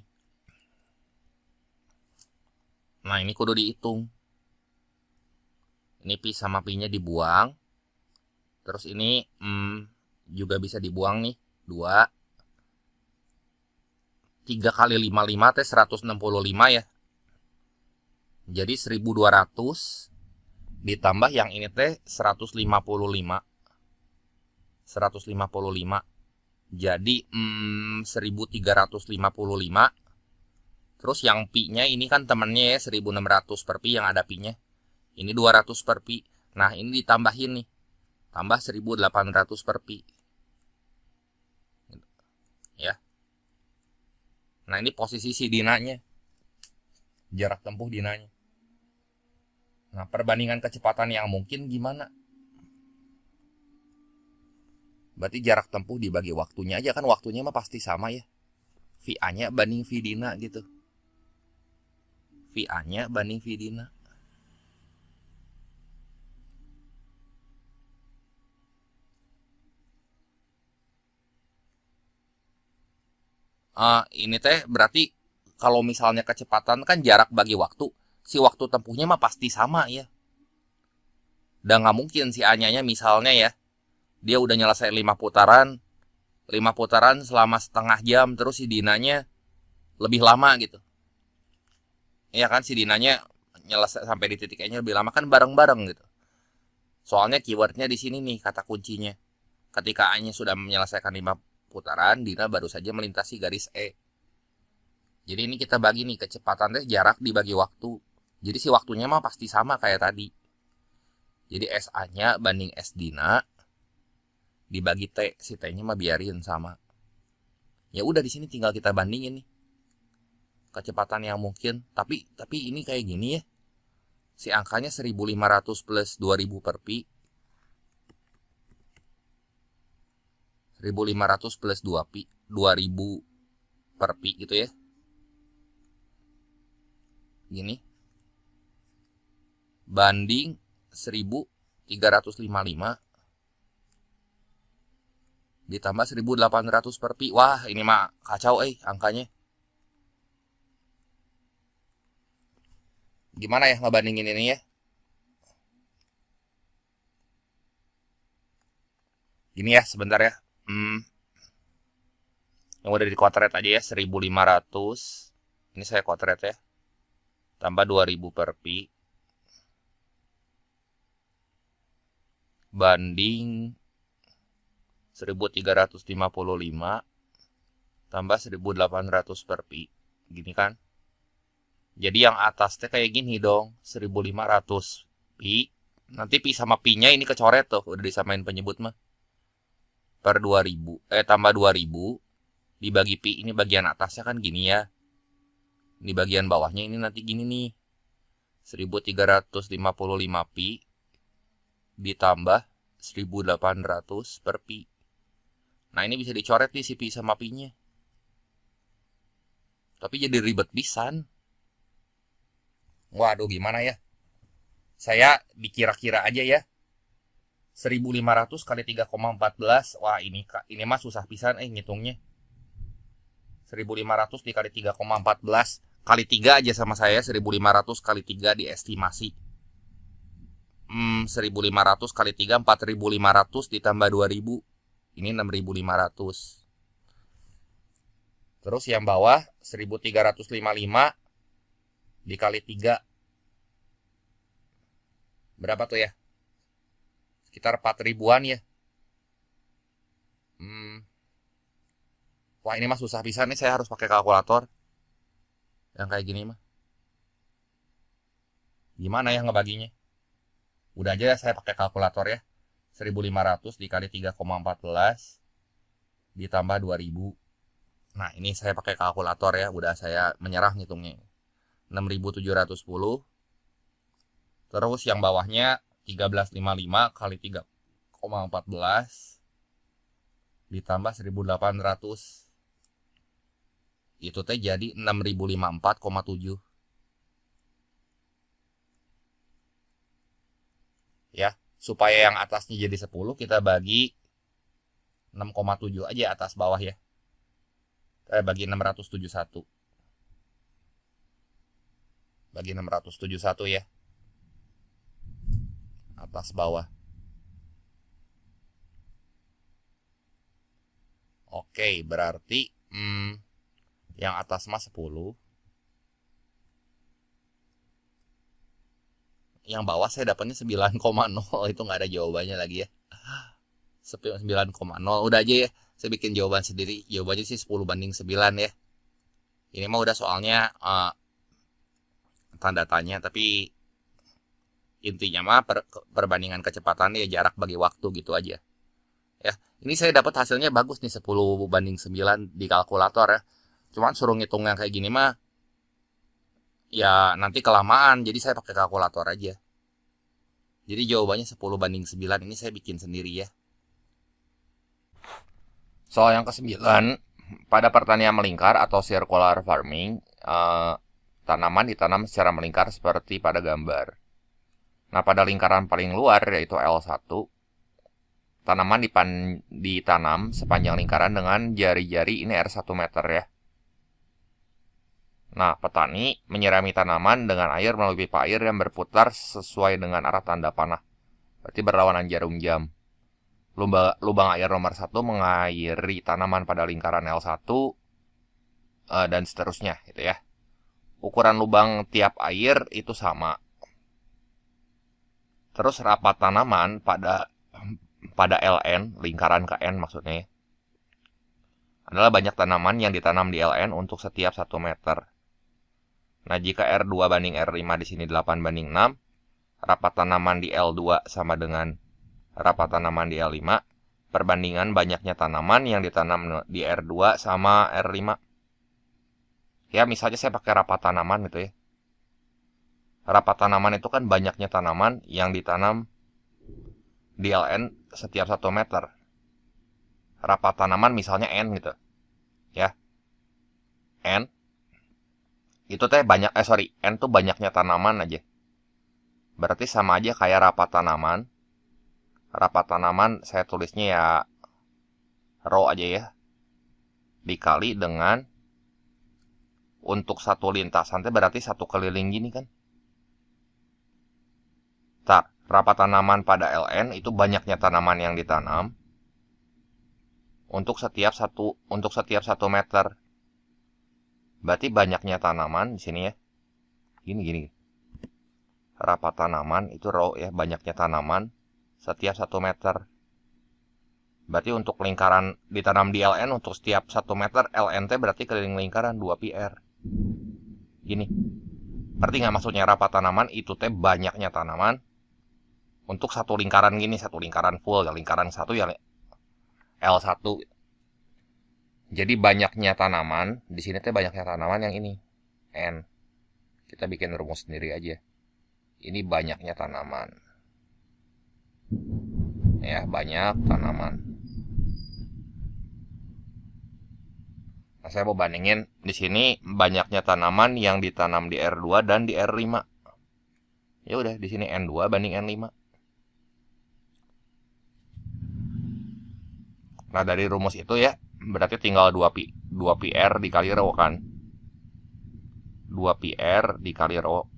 Nah, ini kudu dihitung. Ini pi sama pi-nya dibuang. Terus ini juga bisa dibuang nih. 2. 3 kali 55 teh 165 ya. Jadi 1200 ditambah yang ini teh 155. 155. Jadi 1355. Terus yang pi-nya ini kan temennya ya 1600 per pi yang ada pi-nya. Ini 200 per pi. Nah, ini ditambahin nih. Tambah 1800 per pi. Ya. Nah, ini posisi si dinanya. Jarak tempuh dinanya. Nah, perbandingan kecepatan yang mungkin gimana? Berarti jarak tempuh dibagi waktunya aja kan, waktunya mah pasti sama ya. VA-nya banding V dina gitu. VA-nya banding V dina. Ini teh berarti kalau misalnya kecepatan kan jarak bagi waktu, si waktu tempuhnya mah pasti sama ya. Dan nggak mungkin si A-nya misalnya ya, dia udah nyelesain 5 putaran selama setengah jam, terus si dinanya lebih lama gitu. Iya kan, si dinanya nyelesai sampai di titik E-nya lebih lama kan bareng-bareng gitu. Soalnya keywordnya di sini nih kata kuncinya. Ketika A-nya sudah menyelesaikan 5 putaran, Dina baru saja melintasi garis E. Jadi ini kita bagi nih kecepatan teh jarak dibagi waktu. Jadi si waktunya mah pasti sama kayak tadi. Jadi SA-nya banding S Dina dibagi T, si T-nya mah biarin sama. Ya udah di sini tinggal kita bandingin nih kecepatan yang mungkin. Tapi ini kayak gini ya. Si angkanya 1500 plus 2000 per pi. 1500 plus 2 pi, 2000 per pi gitu ya. Gini. Banding 1355 ditambah 1800 per pi. Wah, ini mah kacau angkanya. Gimana ya ngebandingin ini ya? Gini ya, sebentar ya. Yang udah di kotret aja ya, 1500. Ini saya kotret ya. Tambah 2000 per pi. Banding 1355 tambah 1800 per pi. Gini kan. Jadi yang atasnya kayak gini dong. 1500 pi. Nanti pi sama pi-nya ini kecoret tuh. Udah disamain penyebut mah. Per 2000. Tambah 2000. Dibagi pi. Ini bagian atasnya kan gini ya. Ini bagian bawahnya ini nanti gini nih. 1355 pi. Ditambah 1800 per pi. Nah ini bisa dicoret nih si pi sama pi-nya. Tapi jadi ribet pisan. Waduh gimana ya. Saya dikira-kira aja ya. 1500 kali 3,14. Wah ini mah susah pisan ngitungnya. 1500 dikali 3,14 kali 3 aja sama saya. 1500 kali 3 diestimasi. 1500 kali 3 4500 ditambah 2000. Ini 6500. Terus yang bawah 1355 dikali 3. Berapa tuh ya? Sekitar 4 ribuan ya. Wah, ini mah susah pisan nih, saya harus pakai kalkulator. Yang kayak gini mah. Gimana ya ngebaginya? Udah aja saya pakai kalkulator ya. 1500 dikali 3,14 ditambah 2000. Nah, ini saya pakai kalkulator ya. Udah saya menyerah ngitungnya. 6710. Terus yang bawahnya 1355 kali 3,14 ditambah 1800. Itu teh jadi 6054,7. Ya, supaya yang atasnya jadi 10 kita bagi 6,7 aja atas bawah ya. Saya bagi 671. Bagi 671 ya. Atas bawah. Oke, berarti yang atas mah 10. Yang bawah saya dapatnya 9,0. Itu nggak ada jawabannya lagi ya. 9,0. Udah aja ya. Saya bikin jawaban sendiri. Jawabannya sih 10/9 ya. Ini mah udah soalnya tanda tanya. Tapi intinya mah perbandingan kecepatan ya jarak bagi waktu gitu aja. Ya, ini saya dapat hasilnya bagus nih 10/9 di kalkulator ya. Cuman suruh ngitung yang kayak gini mah ya nanti kelamaan, jadi saya pakai kalkulator aja. Jadi jawabannya 10/9. Ini saya bikin sendiri ya. Soal yang ke-9, pada pertanian melingkar atau circular farming, tanaman ditanam secara melingkar seperti pada gambar. Nah, pada lingkaran paling luar yaitu L1, tanaman ditanam sepanjang lingkaran dengan jari-jari ini R1 meter ya. Nah, petani menyirami tanaman dengan air melalui pipa air yang berputar sesuai dengan arah tanda panah. Berarti berlawanan jarum jam. Lubang air nomor 1 mengairi tanaman pada lingkaran L1 dan seterusnya gitu ya. Ukuran lubang tiap air itu sama. Terus rapat tanaman pada LN, lingkaran ke N maksudnya, adalah banyak tanaman yang ditanam di LN untuk setiap 1 meter. Nah, jika R2 banding R5 di sini 8/6, rapat tanaman di L2 sama dengan rapat tanaman di L5, perbandingan banyaknya tanaman yang ditanam di R2 sama R5. Ya, misalnya saya pakai rapat tanaman gitu ya. Rapat tanaman itu kan banyaknya tanaman yang ditanam di LN setiap 1 meter. Rapat tanaman misalnya N gitu. Ya. N itu teh banyak, N tuh banyaknya tanaman aja. Berarti sama aja kayak rapat tanaman. Rapat tanaman saya tulisnya ya row aja ya. Dikali dengan untuk satu lintasan teh berarti 1 keliling gini kan. Rapat tanaman pada LN itu banyaknya tanaman yang ditanam untuk setiap 1 meter. Berarti banyaknya tanaman di sini ya. Gini. Rapat tanaman itu row ya, banyaknya tanaman setiap 1 meter. Berarti untuk lingkaran ditanam di LN untuk setiap 1 meter LNT berarti keliling lingkaran 2 PR. Gini. Berarti nggak maksudnya rapat tanaman itu teh banyaknya tanaman untuk 1 lingkaran gini, 1 lingkaran full ya, lingkaran 1 ya L1. Jadi banyaknya tanaman, di sini teh banyaknya tanaman yang ini N. Kita bikin rumus sendiri aja. Ini banyaknya tanaman. Ya, banyak tanaman. Nah, saya mau bandingin di sini banyaknya tanaman yang ditanam di R2 dan di R5. Ya udah, di sini N2 banding N5. Nah, dari rumus itu ya, berarti tinggal 2 PR dikali rho kan. 2 PR dikali rho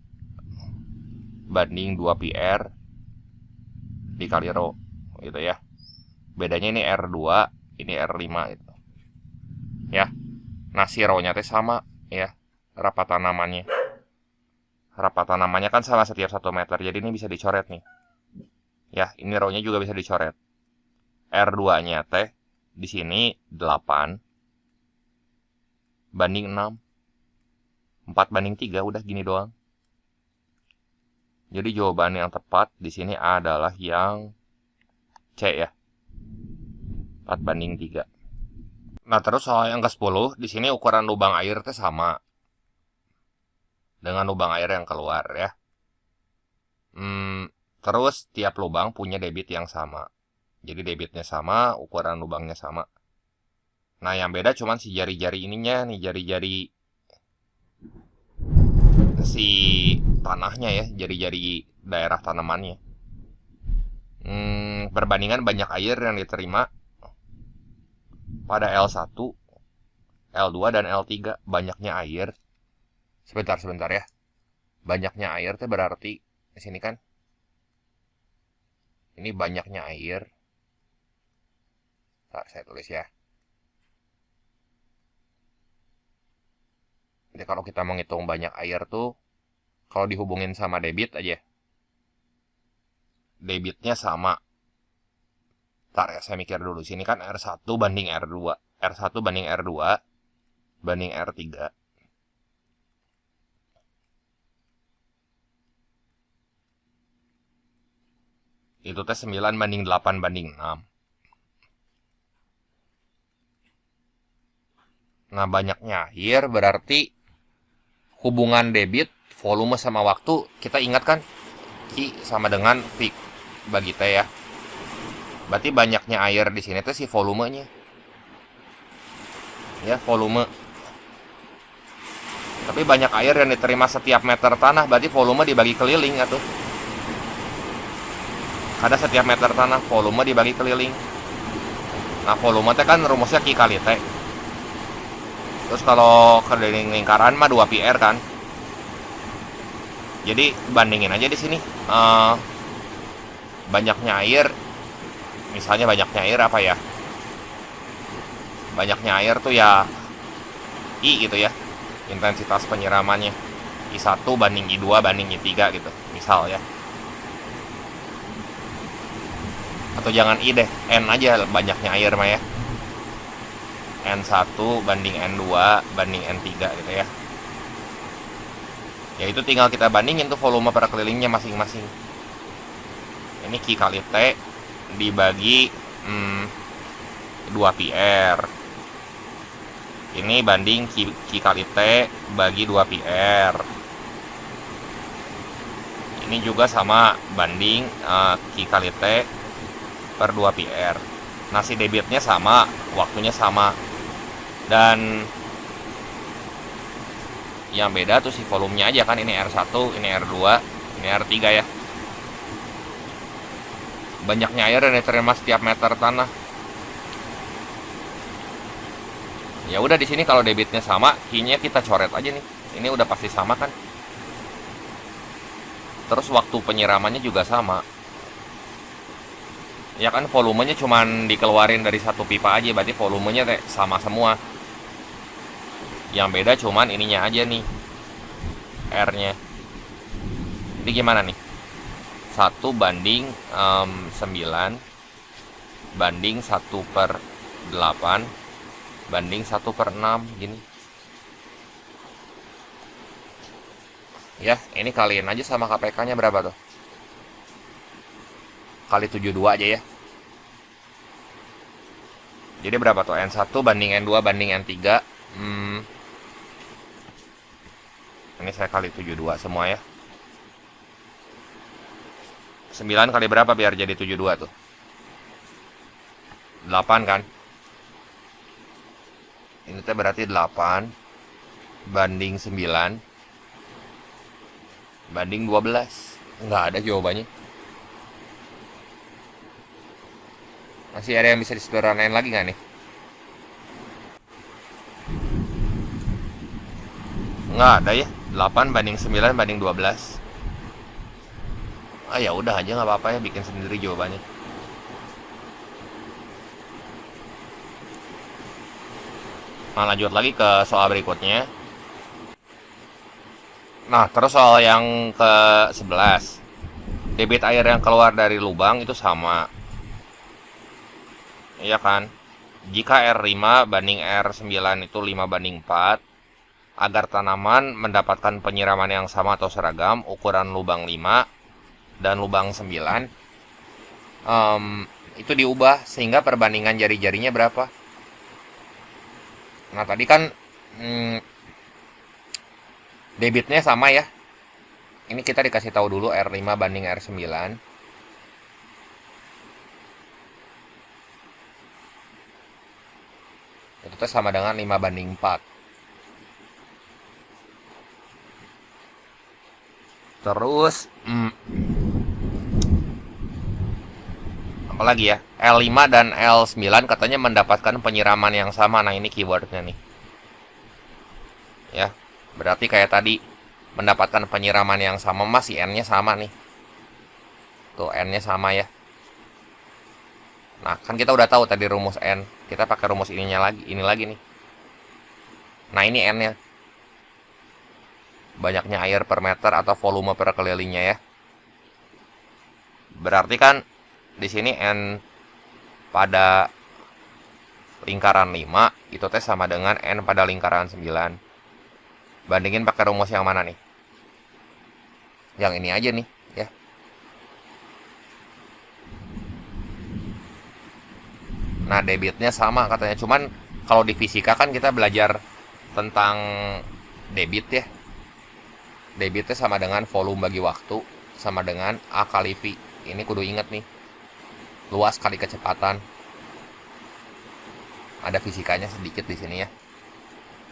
banding 2 PR dikali rho gitu ya. Bedanya ini R2, ini R5 gitu. Ya. Nah, si row-nya teh sama ya, rapat tanamannya. Rapat tanamannya kan sama setiap 1 meter, jadi ini bisa dicoret nih. Ya, ini row-nya juga bisa dicoret. R2-nya teh di sini 8 banding 6. 4 banding 3 udah gini doang. Jadi jawaban yang tepat di sini adalah yang C ya. 4 banding 3. Nah, terus soal yang ke-10, di sini ukuran lubang air teh sama dengan lubang air yang keluar ya. Terus tiap lubang punya debit yang sama. Jadi debitnya sama, ukuran lubangnya sama. Nah, yang beda cuman si jari-jari ininya nih, jari-jari si tanahnya ya, jari-jari daerah tanamannya. Perbandingan banyak air yang diterima pada L1, L2 dan L3. Banyaknya air. Sebentar ya. Banyaknya air itu berarti di sini kan. Ini banyaknya air. Ntar saya tulis ya. Jadi kalau kita menghitung banyak air tuh, kalau dihubungin sama debit aja. Debitnya sama. Ntar ya, saya mikir dulu. Sini kan R1 banding R2. R1 banding R2 banding R3. Itu teh 9 banding 8 banding 6. Nah, banyaknya air berarti hubungan debit, volume sama waktu, kita ingat kan? Q sama dengan V bagi T ya. Berarti banyaknya air di sini tuh si volumenya. Ya, volume. Tapi banyak air yang diterima setiap meter tanah, berarti volume dibagi keliling atuh. Ada setiap meter tanah, volume dibagi keliling. Nah, volume teh kan rumusnya Q kali T. Terus kalau keliling lingkaran mah 2 PR kan. Jadi bandingin aja di sini. Banyaknya air, misalnya banyaknya air apa ya? Banyaknya air tuh ya I gitu ya. Intensitas penyiramannya. I1 banding I2 banding I3 gitu. Misal ya. Atau jangan I deh, N aja banyaknya air mah ya. N1 banding N2 banding N3 gitu ya. Ya itu tinggal kita bandingin tuh volume per kelilingnya masing-masing. Ini Q kali T dibagi 2 PR. Ini banding Q kali T bagi 2 PR. Ini juga sama banding Q kali T per 2 PR. Nah, si debitnya sama, waktunya sama. Dan yang beda tuh si volumenya aja kan. Ini R1, ini R2, ini R3 ya. Banyaknya air yang diterima setiap meter tanah. Ya udah, di sini kalau debitnya sama, Q-nya kita coret aja nih. Ini udah pasti sama kan. Terus waktu penyiramannya juga sama. Ya kan, volumenya cuman dikeluarin dari satu pipa aja, berarti volumenya sama semua. Yang beda cuman ininya aja nih, R-nya. Jadi gimana nih? 1 banding 9 banding 1/8 banding 1/6 gini. Ya, ini kaliin aja sama KPK-nya berapa tuh? Kali 72 aja ya. Jadi berapa tuh? N1 banding N2 banding N3. Ini saya kali 72 semua ya. 9 kali berapa biar jadi 72 tuh? 8 kan? Ini teh berarti 8 banding 9 banding 12. Nggak ada jawabannya. Masih ada yang bisa disederhanain lagi nggak nih? Nggak ada ya. 8 banding 9 banding 12. Ya udah aja, nggak apa-apa ya, bikin sendiri jawabannya. Nah, lanjut lagi ke soal berikutnya. Nah, terus soal yang ke-11. Debit air yang keluar dari lubang itu sama. Iya kan? Jika R5 banding R9 itu 5:4, agar tanaman mendapatkan penyiraman yang sama atau seragam, ukuran lubang 5 dan lubang 9, itu diubah sehingga perbandingan jari-jarinya berapa? Nah, tadi kan debitnya sama ya. Ini kita dikasih tahu dulu R5 banding R9. Itu tuh sama dengan 5:4. Terus apalagi ya, L5 dan L9 katanya mendapatkan penyiraman yang sama. Nah, ini keywordnya nih ya, berarti kayak tadi mendapatkan penyiraman yang sama, masih N nya sama nih, tuh N nya sama ya. Nah, kan kita udah tahu tadi rumus N, kita pakai rumus ini lagi nih. Nah, ini N nya, banyaknya air per meter atau volume per kelilingnya ya. Berarti kan di sini N pada lingkaran 5 itu teh sama dengan N pada lingkaran 9. Bandingin pakai rumus yang mana nih? Yang ini aja nih ya. Nah, debitnya sama katanya. Cuman kalau di fisika kan kita belajar tentang debit ya. Debitnya sama dengan volume bagi waktu sama dengan A kali V. Ini kudu inget nih. Luas kali kecepatan. Ada fisikanya sedikit di sini ya.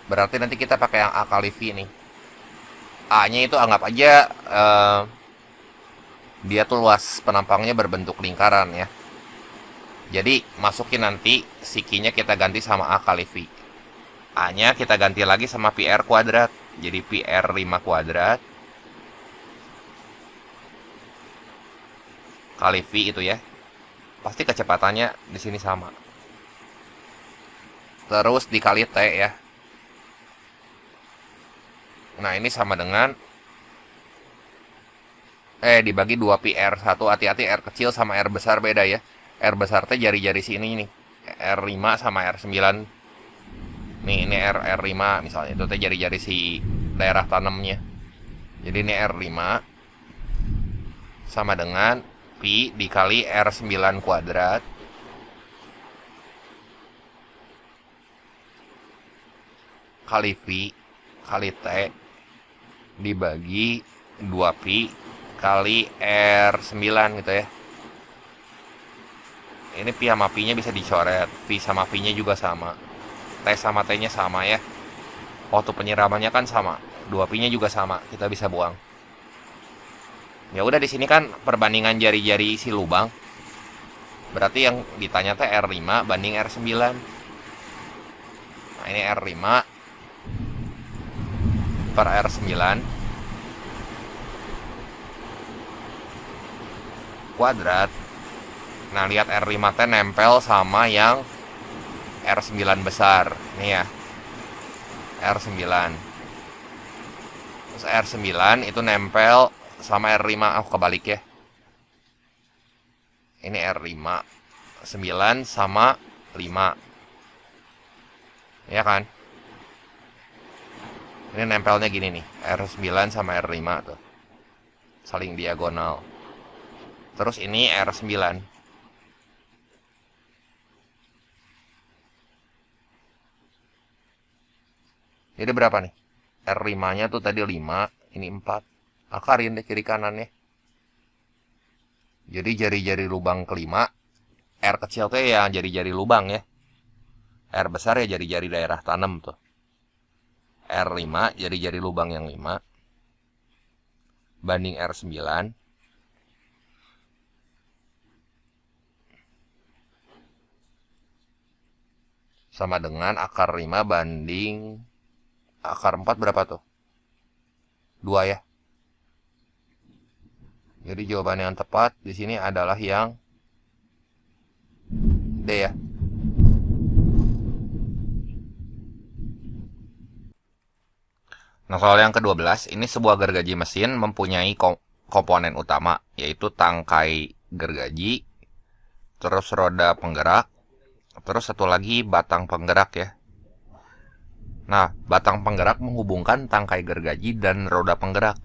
Berarti nanti kita pakai yang A kali V nih. A-nya itu anggap aja dia tuh luas penampangnya berbentuk lingkaran ya. Jadi masukin nanti sikinya kita ganti sama A kali V. A-nya kita ganti lagi sama PR kuadrat. Jadi PR 5 kuadrat kali V itu ya. Pasti kecepatannya di sini sama. Terus dikali T ya. Nah, ini sama dengan dibagi 2 PR. Satu, hati-hati R kecil sama R besar beda ya. R besar teh jari-jari sini nih. R5 sama R9. Nih, ini R5 misalnya. Itu teh jari-jari si daerah tanamnya. Jadi ini R5 sama dengan Pi dikali R9 kuadrat kali V kali T dibagi 2Pi kali R9 gitu ya. Ini Pi sama Pi nya bisa dicoret, V sama V nya juga sama, T sama T nya sama ya. Waktu penyiramannya kan sama, 2Pi nya juga sama, kita bisa buang. Ya udah, di sini kan perbandingan jari-jari si lubang. Berarti yang ditanya teh R5 banding R9. Nah, ini R5 per R9 kuadrat. Nah, lihat R5 teh nempel sama yang R9 besar. Nih ya, R9. Terus R9 itu nempel sama R5, kebalik ya. Ini R5 9 sama 5. Ya kan? Ini nempelnya gini nih, R9 sama R5 tuh. Saling diagonal. Terus ini R9. Jadi berapa nih? R5-nya tuh tadi 5, ini 4. Akarin deh kiri kanannya. Jadi jari-jari lubang kelima, R kecil tuh ya jari-jari lubang ya. R besar ya jari-jari daerah tanam tuh. R5 jari-jari lubang yang 5 banding R9 sama dengan akar 5 banding akar 4 berapa tuh? 2 ya. Jadi jawaban yang tepat di sini adalah yang D ya. Nah, soal yang ke-12, ini sebuah gergaji mesin mempunyai komponen utama, yaitu tangkai gergaji, terus roda penggerak, terus satu lagi batang penggerak ya. Nah, batang penggerak menghubungkan tangkai gergaji dan roda penggerak.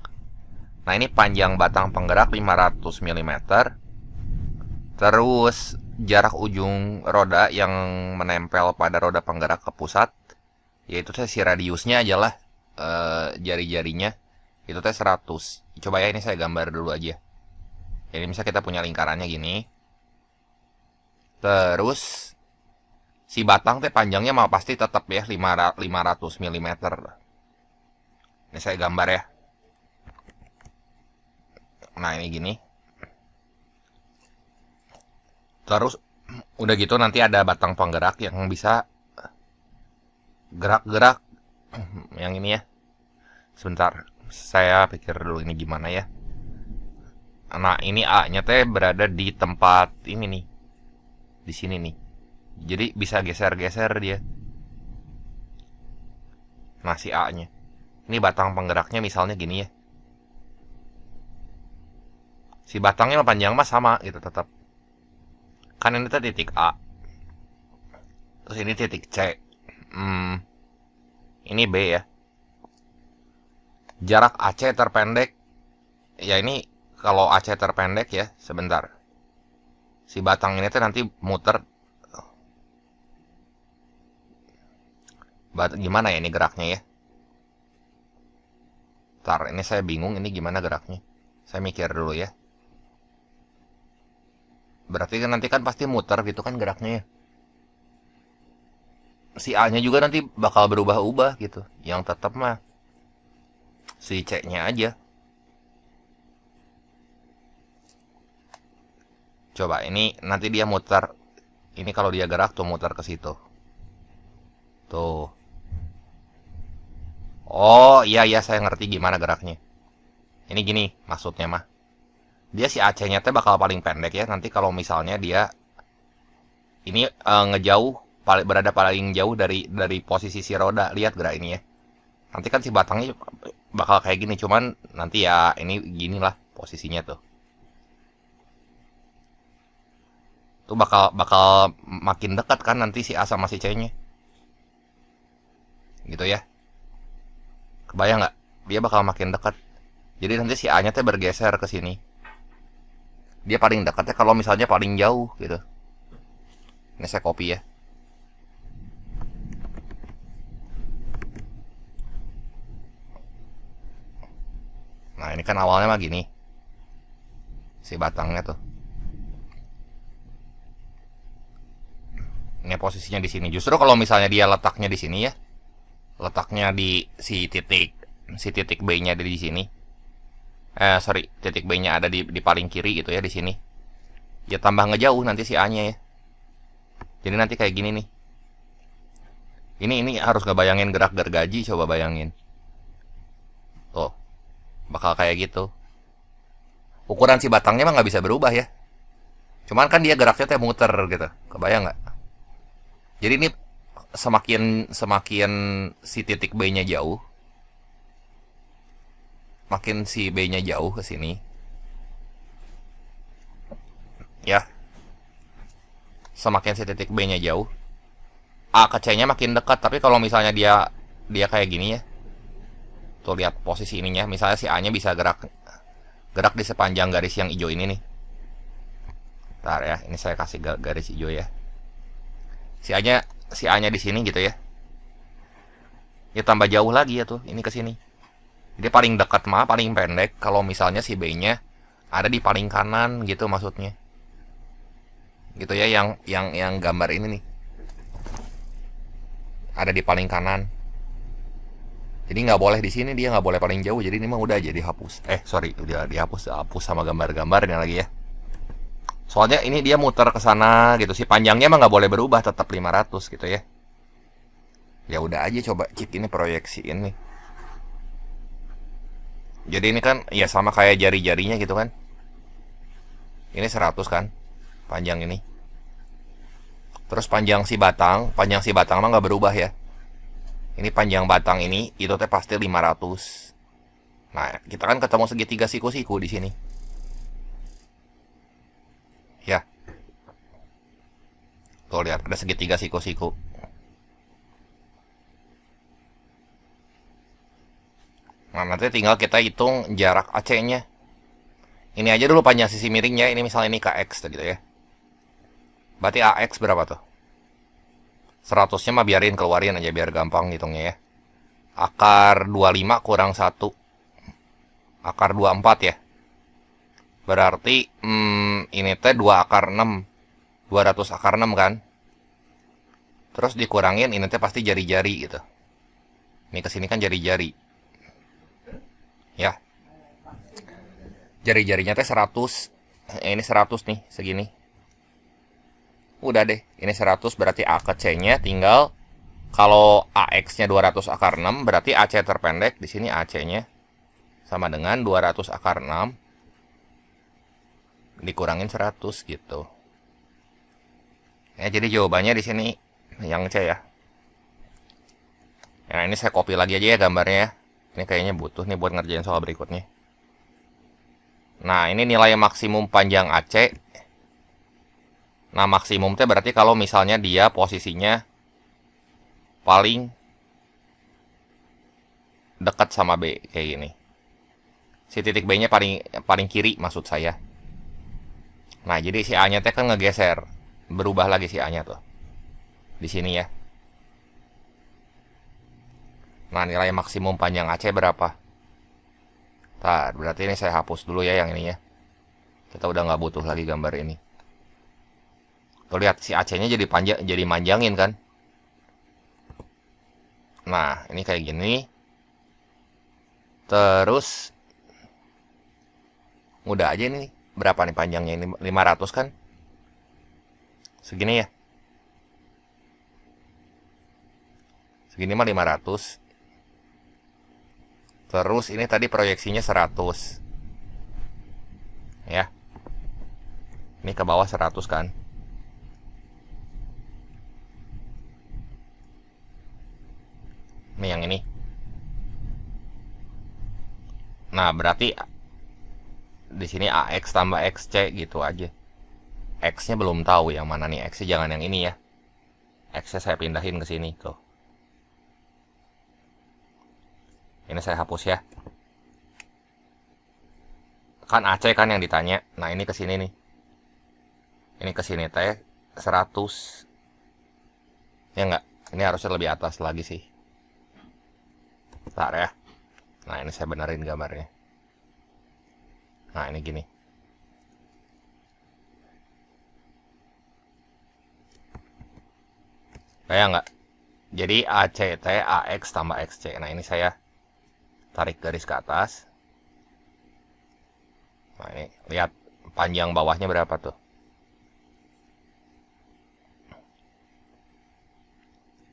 Nah, ini panjang batang penggerak 500 mm, terus jarak ujung roda yang menempel pada roda penggerak ke pusat, yaitu si radiusnya aja lah, jari-jarinya itu 100. Coba ya, ini saya gambar dulu aja. Ini misalnya kita punya lingkarannya gini. Terus si batang panjangnya mah pasti tetap ya 500 mm. Ini saya gambar ya. Nah, ini gini. Terus udah gitu nanti ada batang penggerak yang bisa gerak-gerak. Yang ini ya. Sebentar, saya pikir dulu ini gimana ya. Nah, ini A-nya berada di tempat ini nih. Di sini nih. Jadi bisa geser-geser dia. Nah, si A-nya. Ini batang penggeraknya misalnya gini ya. Si batangnya panjang mah sama gitu tetap. Kan ini titik A. Terus ini titik C. Ini B ya. Jarak AC terpendek. Ya ini kalau AC terpendek ya, sebentar. Si batang ini nanti muter. Gimana ya ini geraknya ya? Ntar, ini saya bingung ini gimana geraknya. Saya mikir dulu ya. Berarti kan nanti kan pasti muter gitu kan geraknya ya. Si A-nya juga nanti bakal berubah-ubah gitu. Yang tetap mah si C-nya aja. Coba ini nanti dia muter. Ini kalau dia gerak tuh muter ke situ. Tuh. Oh, iya saya ngerti gimana geraknya. Ini gini maksudnya mah. Dia si AC-nya bakal paling pendek ya. Nanti kalau misalnya dia ini ngejauh, berada paling jauh dari posisi si roda. Lihat gerak ini ya. Nanti kan si batangnya bakal kayak gini, cuman nanti ya ini gini lah posisinya tuh. Tuh bakal makin dekat kan nanti si A sama si C-nya. Gitu ya. Kebayang nggak? Dia bakal makin dekat. Jadi nanti si A-nya bergeser ke sini. Dia paling dekatnya kalau misalnya paling jauh gitu. Ini saya copy ya. Nah, ini kan awalnya mah gini. Si batangnya tuh. Ini posisinya di sini. Justru kalau misalnya dia letaknya di sini ya. Letaknya di si titik B-nya ada di sini. Titik B-nya ada di paling kiri gitu ya di sini. Ya tambah ngejauh nanti si A-nya ya. Jadi nanti kayak gini nih. Ini harus ngebayangin gerak gergaji, coba bayangin. Tuh. Bakal kayak gitu. Ukuran si batangnya mah nggak bisa berubah ya. Cuman kan dia geraknya muter gitu. Kebayang nggak? Jadi ini semakin si titik B-nya jauh, makin si B-nya jauh ke sini. Ya. Semakin si titik B-nya jauh, A ke C-nya makin dekat. Tapi kalau misalnya dia kayak gini ya. Tuh lihat posisi ininya. Misalnya si A-nya bisa gerak di sepanjang garis yang hijau ini nih. Ntar ya, ini saya kasih garis hijau ya. Si A-nya di sini gitu ya. Ya tambah jauh lagi ya tuh, ini ke sini. Jadi paling dekat mah paling pendek kalau misalnya si B-nya ada di paling kanan gitu maksudnya. Gitu ya, yang gambar ini nih. Ada di paling kanan. Jadi nggak boleh di sini, dia nggak boleh paling jauh. Jadi ini mah udah jadi hapus. Udah dihapus sama gambar-gambarnya lagi ya. Soalnya ini dia muter ke sana gitu. Si panjangnya mah nggak boleh berubah, tetap 500 gitu ya. Ya udah aja coba cek ini proyeksiin nih. Jadi ini kan ya sama kayak jari-jarinya gitu kan. Ini 100 kan panjang ini. Terus panjang si batang mah nggak berubah ya. Ini panjang batang ini itu teh pasti 500. Nah, kita kan ketemu segitiga siku-siku di sini. Ya. Tuh lihat ada segitiga siku-siku. Nah, nanti tinggal kita hitung jarak AC-nya. Ini aja dulu panjang sisi miringnya. Ini misalnya ini KX gitu ya. Berarti AX berapa tuh? 100-nya mah biarin, keluarin aja biar gampang hitungnya ya. Akar 25 kurang 1. Akar 24 ya. Berarti ini teh 2 akar 6. 200 akar 6 kan. Terus dikurangin ini teh pasti jari-jari gitu. Ini kesini kan jari-jari. Ya. Jari-jarinya teh 100. Ini 100 nih, segini. Udah deh, ini 100 berarti A ke C-nya tinggal kalau AX-nya 200 akar 6 berarti AC terpendek di sini AC-nya sama dengan 200 akar 6 dikurangin 100 gitu. Ya, jadi jawabannya di sini yang C ya. Nah, ini saya copy lagi aja ya gambarnya ya. Ini kayaknya butuh nih buat ngerjain soal berikutnya. Nah, ini nilai maksimum panjang AC. Nah, maksimum teh berarti kalau misalnya dia posisinya paling dekat sama B kayak gini. Si titik B-nya paling kiri maksud saya. Nah, jadi si A-nya teh kan ngegeser. Berubah lagi si A-nya tuh. Di sini ya. Nah, nilai maksimum panjang AC berapa? Nah, berarti ini saya hapus dulu ya yang ini ya. Kita udah nggak butuh lagi gambar ini. Tuh lihat si AC-nya jadi panjang, jadi manjangin kan. Nah, ini kayak gini. Terus mudah aja ini. Berapa nih panjangnya ini? 500 kan? Segini ya. Segini mah 500. Terus ini tadi proyeksinya 100. Ya. Ini ke bawah 100 kan? Ini yang ini. Nah, berarti di sini AX tambah XC gitu aja. X-nya belum tahu yang mana nih. X-nya jangan yang ini ya. X-nya saya pindahin ke sini tuh. Ini saya hapus ya. Kan AC kan yang ditanya. Nah, ini ke sini nih. Ini ke sini teh 100. Ya enggak? Ini harusnya lebih atas lagi sih. Bentar ya. Nah, ini saya benerin gambarnya. Nah, ini gini. Kayak nggak? Jadi ACT AX tambah XC. Nah, ini saya tarik garis ke atas. Nah, ini lihat panjang bawahnya berapa tuh.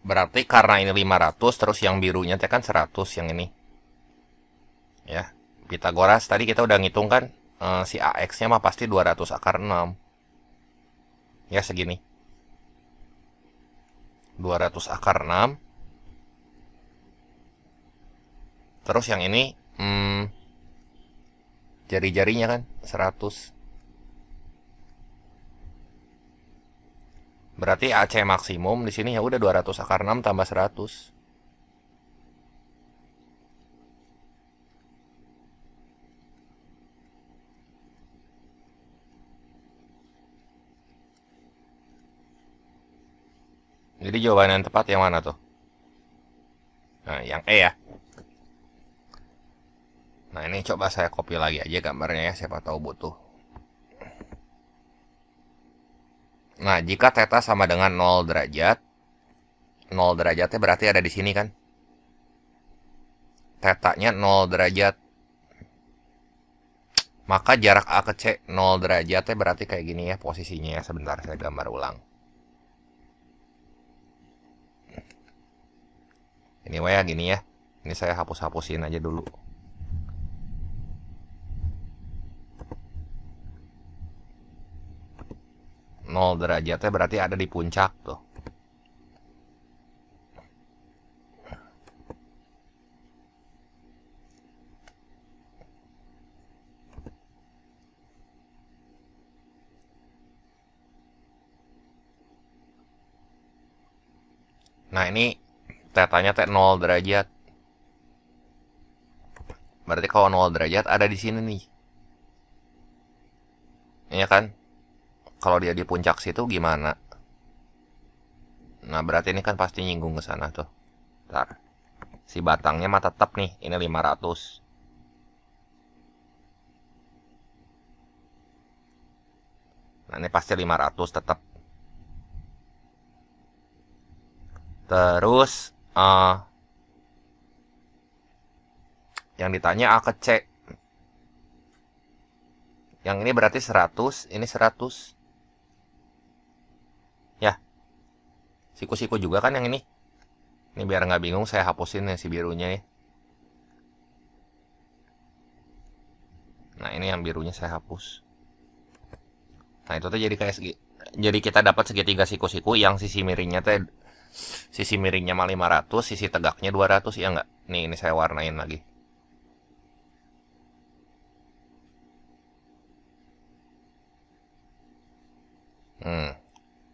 Berarti karena ini 500 terus yang birunya teh kan 100 yang ini. Ya, Pitagoras tadi kita udah ngitung kan si AX-nya mah pasti 200 akar 6. Ya, segini. 200 akar 6. Terus yang ini jari-jarinya kan 100. Berarti AC maksimum di sini ya udah 200 akar 6 tambah 100. Jadi jawaban yang tepat yang mana tuh? Nah, yang E ya. Nah, ini coba saya copy lagi aja gambarnya ya, siapa tahu butuh. Nah, jika theta sama dengan 0 derajat, 0 derajatnya berarti ada di sini kan? Tetanya 0 derajat. Maka jarak A ke C 0 derajatnya berarti kayak gini ya posisinya ya. Sebentar saya gambar ulang. Ini ya gini ya. Ini saya hapus-hapusin aja dulu. Nol derajatnya berarti ada di puncak tuh. Nah, ini tetanya teh 0 derajat. Berarti kalau 0 derajat ada di sini nih. Iya kan? Kalau dia di puncak situ gimana? Nah, berarti ini kan pasti nyinggung ke sana tuh. Ntar. Si batangnya mah tetap nih, ini 500. Nah, ini pasti 500 tetap. Terus yang ditanya A ke C. Yang ini berarti 100, ini 100. Ya, siku-siku juga kan yang ini. Ini biar nggak bingung saya hapusin ya si birunya ya. Nah, ini yang birunya saya hapus. Nah, itu tuh jadi kayak jadi kita dapat segitiga siku-siku yang sisi miringnya mah 500, sisi tegaknya 200 ya nggak? Nih, ini saya warnain lagi.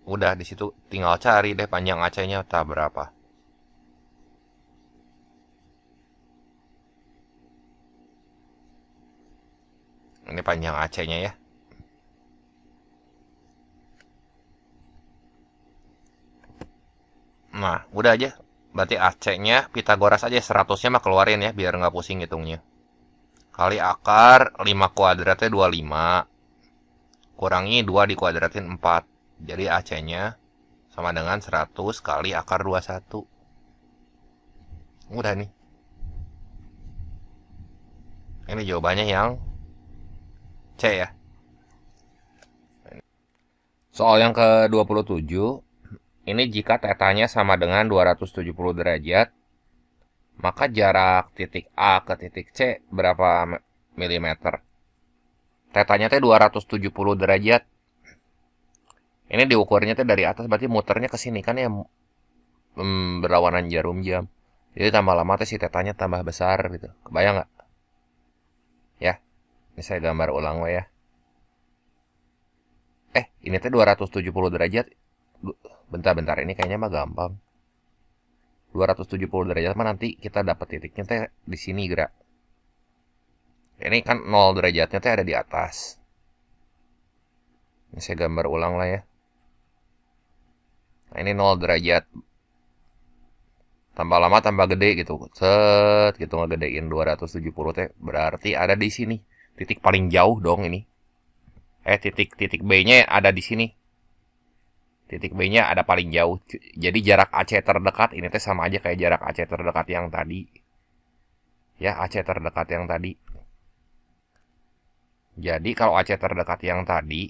Udah di situ tinggal cari deh panjang AC-nya tak berapa. Ini panjang AC-nya ya. Nah, udah aja. Berarti AC-nya Pitagoras aja 100-nya mah keluarin ya biar nggak pusing hitungnya. Kali akar 5 kuadratnya 25. Kurangi 2 dikuadratin 4. Jadi AC-nya sama dengan 100 kali akar 21. Udah nih. Ini jawabannya yang C ya. Soal yang ke-27, ini jika tetanya sama dengan 270 derajat, maka jarak titik A ke titik C berapa milimeter? Tetanya teh 270 derajat. Ini diukurnya teh dari atas, berarti muternya ke sini kan ya, berlawanan jarum jam. Jadi tambah lama teh si tetanya tambah besar gitu. Kebayang nggak? Ya, ini saya gambar ulang ya. Ini teh 270 derajat. Bentar-bentar, ini kayaknya mah gampang. 270 derajat mah nanti kita dapat titiknya teh di sini gerak. Ini kan 0 derajatnya teh ada di atas. Ini saya gambar ulang lah ya. Nah, ini 0 derajat. Tambah lama tambah gede gitu. Set gitu ngegedein 270 teh berarti ada di sini. Titik paling jauh dong ini. Titik B-nya ada di sini. Titik B-nya ada paling jauh. Jadi jarak AC terdekat ini teh sama aja kayak jarak AC terdekat yang tadi. Ya, AC terdekat yang tadi. Jadi kalau AC terdekat yang tadi,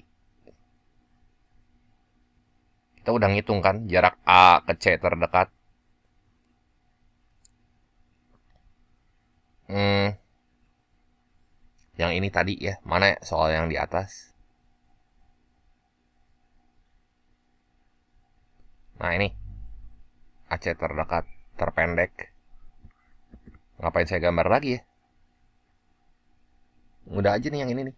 kita udah ngitung kan jarak A ke C terdekat. Yang ini tadi ya, mana soal yang di atas? Nah ini, AC terdekat, terpendek. Ngapain saya gambar lagi ya? Udah aja nih yang ini nih.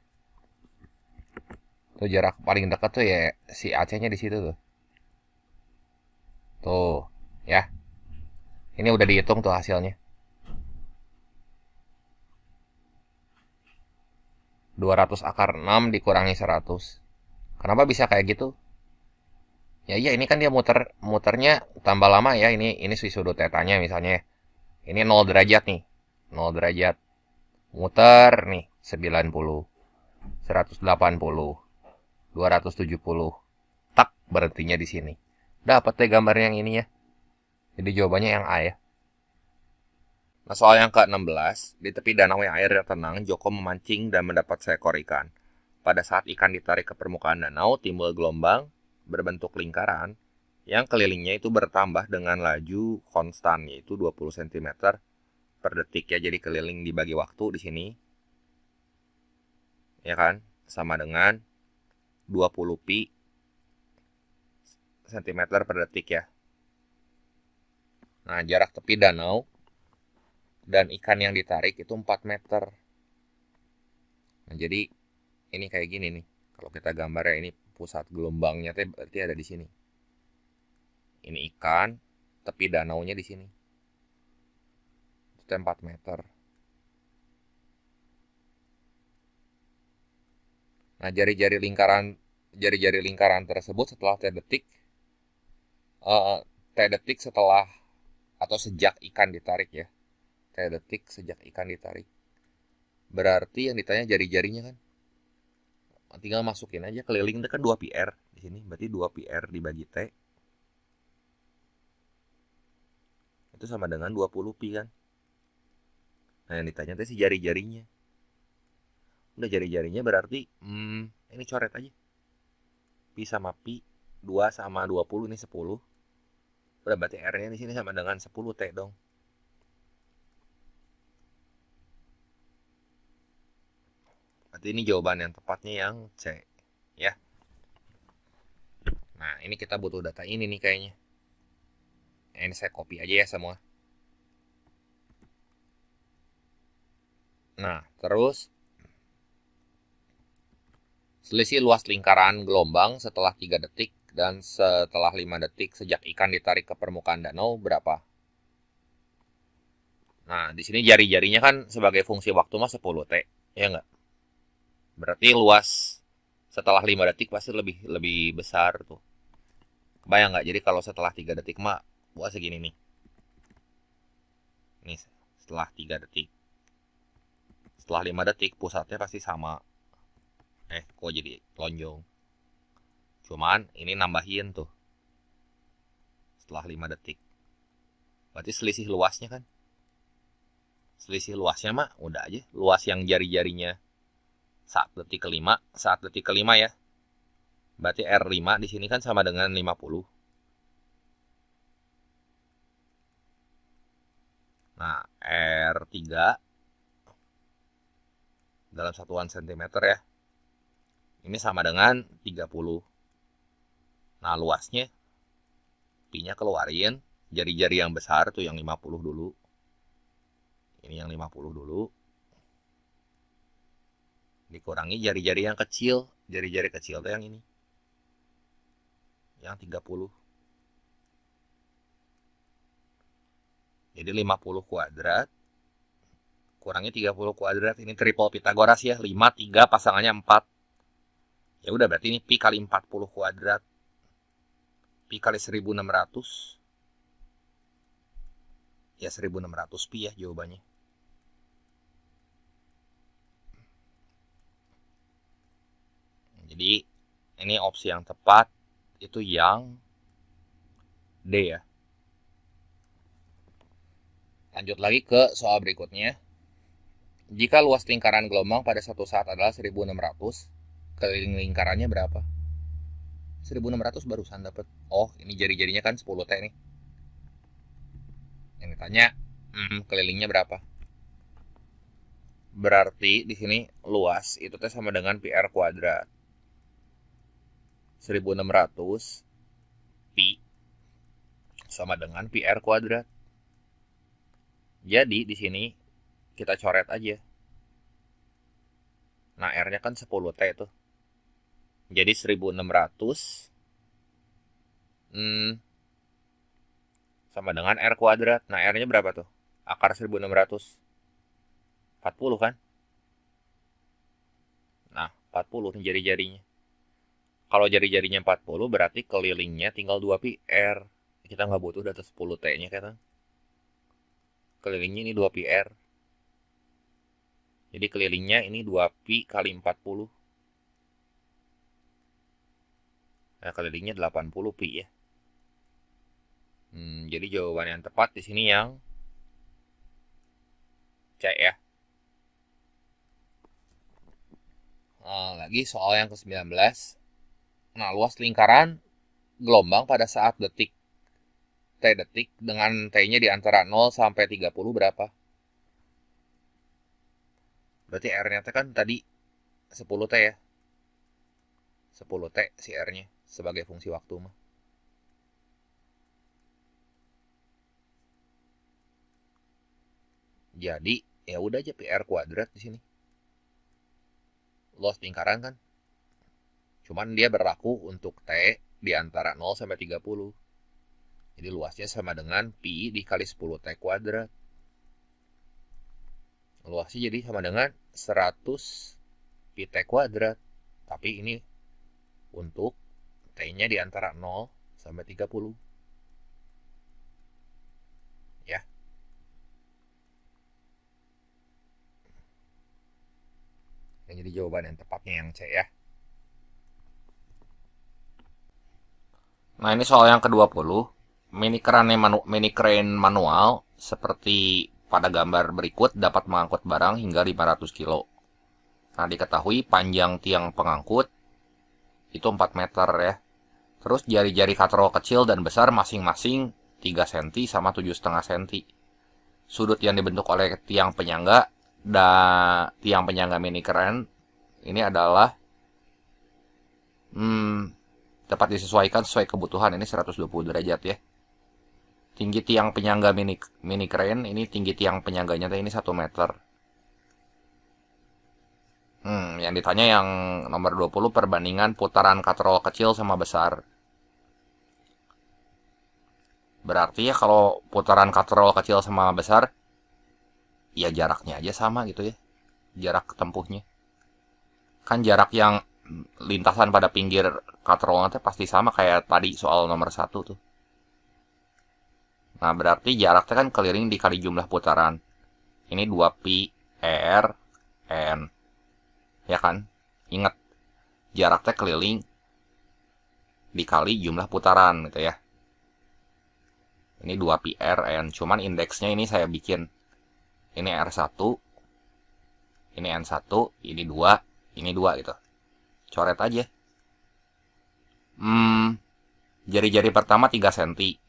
Tuh jarak paling dekat tuh ya si AC-nya di situ tuh. Tuh, ya. Ini udah dihitung tuh hasilnya. 200 akar 6 dikurangi 100. Kenapa bisa kayak gitu? Ya iya ini kan dia muternya tambah lama ya. Ini sudut tetanya misalnya. Ini 0 derajat nih. 0 derajat. Muter nih 90, 180, 270. Tak berhentinya di sini. Dapat deh gambar yang ini ya. Jadi jawabannya yang A ya. Nah, soal yang ke-16, di tepi danau yang airnya tenang, Joko memancing dan mendapat seekor ikan. Pada saat ikan ditarik ke permukaan danau, timbul gelombang berbentuk lingkaran yang kelilingnya itu bertambah dengan laju konstan, yaitu 20 cm per detik ya. Jadi keliling dibagi waktu di sini. Ya kan? Sama dengan 20 pi cm per detik ya. Nah, jarak tepi danau dan ikan yang ditarik itu 4 meter. Nah, jadi ini kayak gini nih. Kalau kita gambar ya, ini pusat gelombangnya berarti ada di sini. Ini ikan, tepi danaunya di sini. Itu 4 meter. Nah, jari-jari lingkaran tersebut setelah T detik, T detik setelah atau sejak ikan ditarik ya. T detik sejak ikan ditarik. Berarti yang ditanya jari-jarinya kan. Tinggal masukin aja keliling itu kan 2 PR di sini. Berarti 2 PR dibagi T. Itu sama dengan 20 pi kan. Nah, yang ditanya itu si jari-jarinya. Udah jari-jarinya berarti ini coret aja. Pi sama pi 2 sama 20 ini 10. Udah berarti R-nya di sini sama dengan 10 T dong. Berarti ini jawaban yang tepatnya yang C, ya. Nah, ini kita butuh data ini nih kayaknya. Ini saya copy aja ya semua. Nah, terus selisih luas lingkaran gelombang setelah 3 detik dan setelah 5 detik sejak ikan ditarik ke permukaan danau berapa? Nah, di sini jari-jarinya kan sebagai fungsi waktu mah 10 T, ya enggak? Berarti luas setelah 5 detik pasti lebih besar tuh. Kebayang nggak? Jadi kalau setelah 3 detik mah buat segini nih. Nih, setelah 3 detik. Setelah 5 detik pusatnya pasti sama. Kok jadi lonjong? Cuman ini nambahin tuh. Setelah 5 detik. Berarti selisih luasnya kan? Selisih luasnya mah udah aja. Luas yang jari-jarinya saat detik kelima ya. Berarti R5 di sini kan sama dengan 50. Nah, R3 dalam satuan sentimeter ya. Ini sama dengan 30. Nah, luasnya pi-nya keluarin, jari-jari yang besar tuh yang 50 dulu. Ini yang 50 dulu. Dikurangi jari-jari yang kecil. Jari-jari kecil tuh yang ini. Yang 30. Jadi 50 kuadrat. Kurangi 30 kuadrat. Ini triple Pitagoras ya. 5, 3, pasangannya 4. Ya udah berarti ini pi kali 40 kuadrat. Pi kali 1600. Ya 1600 pi ya jawabannya. Jadi ini opsi yang tepat itu yang D ya. Lanjut lagi ke soal berikutnya. Jika luas lingkaran gelombang pada suatu saat adalah 1600, keliling lingkarannya berapa? 1600 barusan dapat. Oh, ini jari-jarinya kan 10 T nih. Yang ditanya, kelilingnya berapa? Berarti di sini luas itu teh sama dengan PR kuadrat. 1600 pi sama dengan PR kuadrat. Jadi di sini kita coret aja. Nah, R-nya kan 10 T tuh. Jadi 1600 sama dengan R kuadrat. Nah, R-nya berapa tuh? Akar 1600. 40 kan? Nah, 40 nih jari-jarinya. Kalau jari-jarinya 40 berarti kelilingnya tinggal 2 pi R. Kita nggak butuh data 10 T-nya kan? Kelilingnya ini 2 pi R. Jadi kelilingnya ini 2 pi kali 40. Nah, kelilingnya 80 pi ya. Jadi jawaban yang tepat di sini yang C ya. Lagi soal yang ke-19. Nah, luas lingkaran gelombang pada saat detik T detik dengan T-nya di antara 0 sampai 30 berapa? Berarti R-nya kan tadi 10 T ya. 10 T si R-nya sebagai fungsi waktu mah. Jadi, ya udah aja PR kuadrat di sini. Luas lingkaran kan. Cuman dia berlaku untuk T di antara 0 sampai 30. Jadi luasnya sama dengan pi dikali 10 T kuadrat. Luasnya jadi sama dengan 100 pi T kuadrat. Tapi ini untuk T-nya di antara 0 sampai 30. Ya. Yang jadi jawaban yang tepatnya yang C ya. Nah, ini soal yang ke-20. Mini crane manual seperti pada gambar berikut dapat mengangkut barang hingga 500 kilo. Nah, diketahui panjang tiang pengangkut itu 4 meter ya. Terus jari-jari katrol kecil dan besar masing-masing 3 cm sama 7,5 cm. Sudut yang dibentuk oleh tiang penyangga dan tiang penyangga mini crane ini adalah dapat disesuaikan sesuai kebutuhan. Ini 120 derajat ya. Tinggi tiang penyangga mini crane ini tinggi tiang penyangganya ini 1 meter. Yang ditanya yang nomor 20 perbandingan putaran katrol kecil sama besar. Berarti ya kalau putaran katrol kecil sama besar, ya jaraknya aja sama gitu ya. Jarak tempuhnya. Kan jarak yang lintasan pada pinggir katrolnya pasti sama kayak tadi soal nomor 1 tuh. Nah, berarti jaraknya kan keliling dikali jumlah putaran. Ini 2pi R N. Ya kan? Ingat, jaraknya keliling dikali jumlah putaran gitu ya. Ini 2pi R N. Cuman indeksnya ini saya bikin. Ini R1. Ini N1. Ini 2. Ini 2 gitu. Coret aja. Jari-jari pertama 3 cm.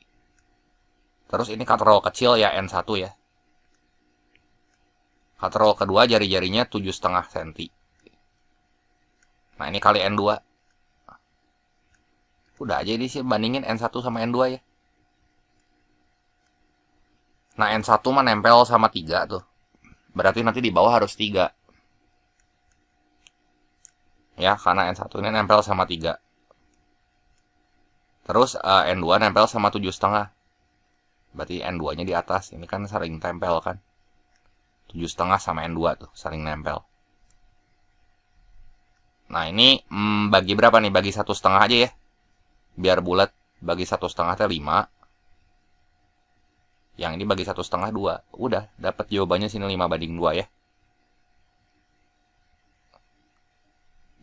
Terus ini katrol kecil ya N1 ya. Katrol kedua jari-jarinya 7,5 cm. Nah, ini kali N2. Udah aja ini sih bandingin N1 sama N2 ya. Nah, N1 mah nempel sama 3 tuh. Berarti nanti di bawah harus 3. Ya, karena N1 ini nempel sama 3. Terus N2 nempel sama 7,5. Berarti N2-nya di atas. Ini kan saling tempel kan. 7,5 sama N2 tuh saling nempel. Nah, ini bagi berapa nih? Bagi 1,5 aja ya. Biar bulat. Bagi 1,5 teh 5. Yang ini bagi 1,5 2. Udah, dapat jawabannya sini 5/2 ya.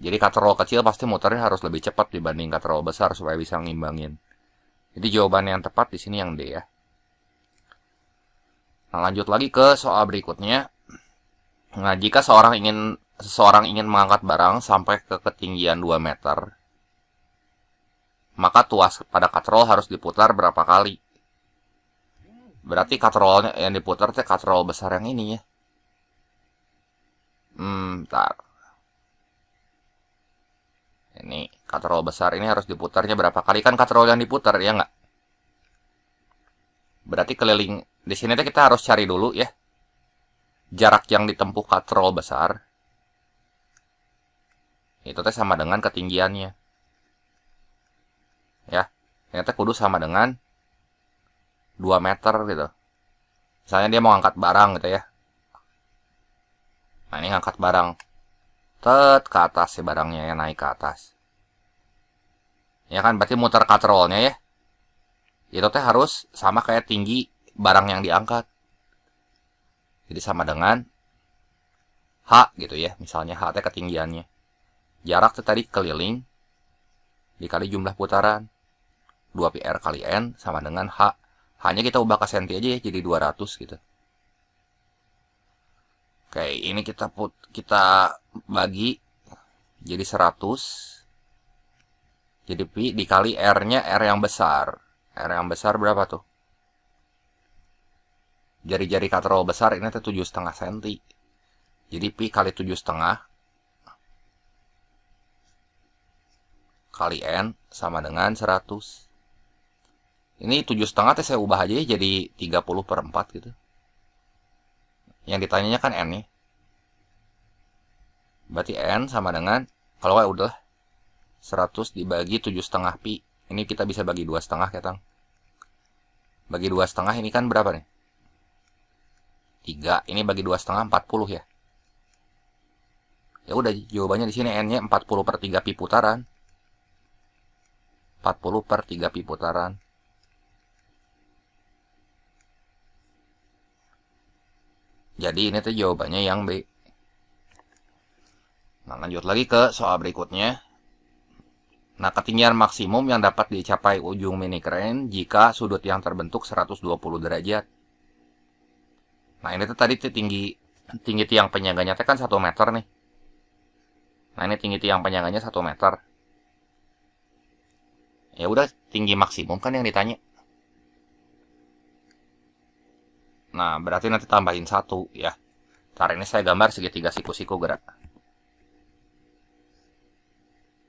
Jadi katrol kecil pasti muternya harus lebih cepat dibanding katrol besar supaya bisa ngimbangin. Jadi jawaban yang tepat di sini yang D ya. Nah, lanjut lagi ke soal berikutnya. Nah, jika seseorang ingin mengangkat barang sampai ke ketinggian 2 meter, maka tuas pada katrol harus diputar berapa kali? Berarti katrolnya yang diputar itu katrol besar yang ini ya. Bentar. Ini katrol besar ini harus diputarnya berapa kali? Kan katrol yang diputar ya nggak? Berarti keliling. Di sini kita harus cari dulu ya. Jarak yang ditempuh katrol besar. Itu sama dengan ketinggiannya. Ya. Ini kudu sama dengan 2 meter gitu. Misalnya dia mau angkat barang gitu ya. Nah, ini ngangkat barang. Ke atas sih barangnya ya, naik ke atas. Ya kan, berarti muter katrolnya ya. Itu harus sama kayak tinggi barang yang diangkat. Jadi sama dengan H gitu ya. Misalnya H ketinggiannya. Jarak tadi keliling dikali jumlah putaran. 2πr kali N sama dengan H. Hanya kita ubah ke senti aja ya, jadi 200 gitu. Oke, ini kita bagi jadi 100. Jadi pi dikali R-nya R yang besar. R yang besar berapa tuh? Jari-jari katrol besar ini 7,5 cm. Jadi pi kali 7,5 kali N sama dengan 100. Ini 7,5 saya ubah aja jadi 30/4 gitu. Yang ditanyanya kan N nih. Berarti N sama dengan, kalau kayak udah 100 dibagi 7,5 pi. Ini kita bisa bagi 2,5 ya, Tang. Bagi 2,5 ini kan berapa nih? 3. Ini bagi 2,5 40 ya. Ya udah, jawabannya di sini N-nya 40 per 3 pi putaran. 40 per 3 pi putaran. Jadi ini tuh jawabannya yang B. Nah, lanjut lagi ke soal berikutnya. Nah, ketinggian maksimum yang dapat dicapai ujung mini crane jika sudut yang terbentuk 120 derajat. Nah, ini tuh tadi tinggi tiang penyangganya kan 1 meter nih. Nah, ini tinggi tiang penyangganya 1 meter. Ya udah, tinggi maksimum kan yang ditanya. Nah, berarti nanti tambahin 1 ya. Ntar ini saya gambar segitiga siku-siku gerak.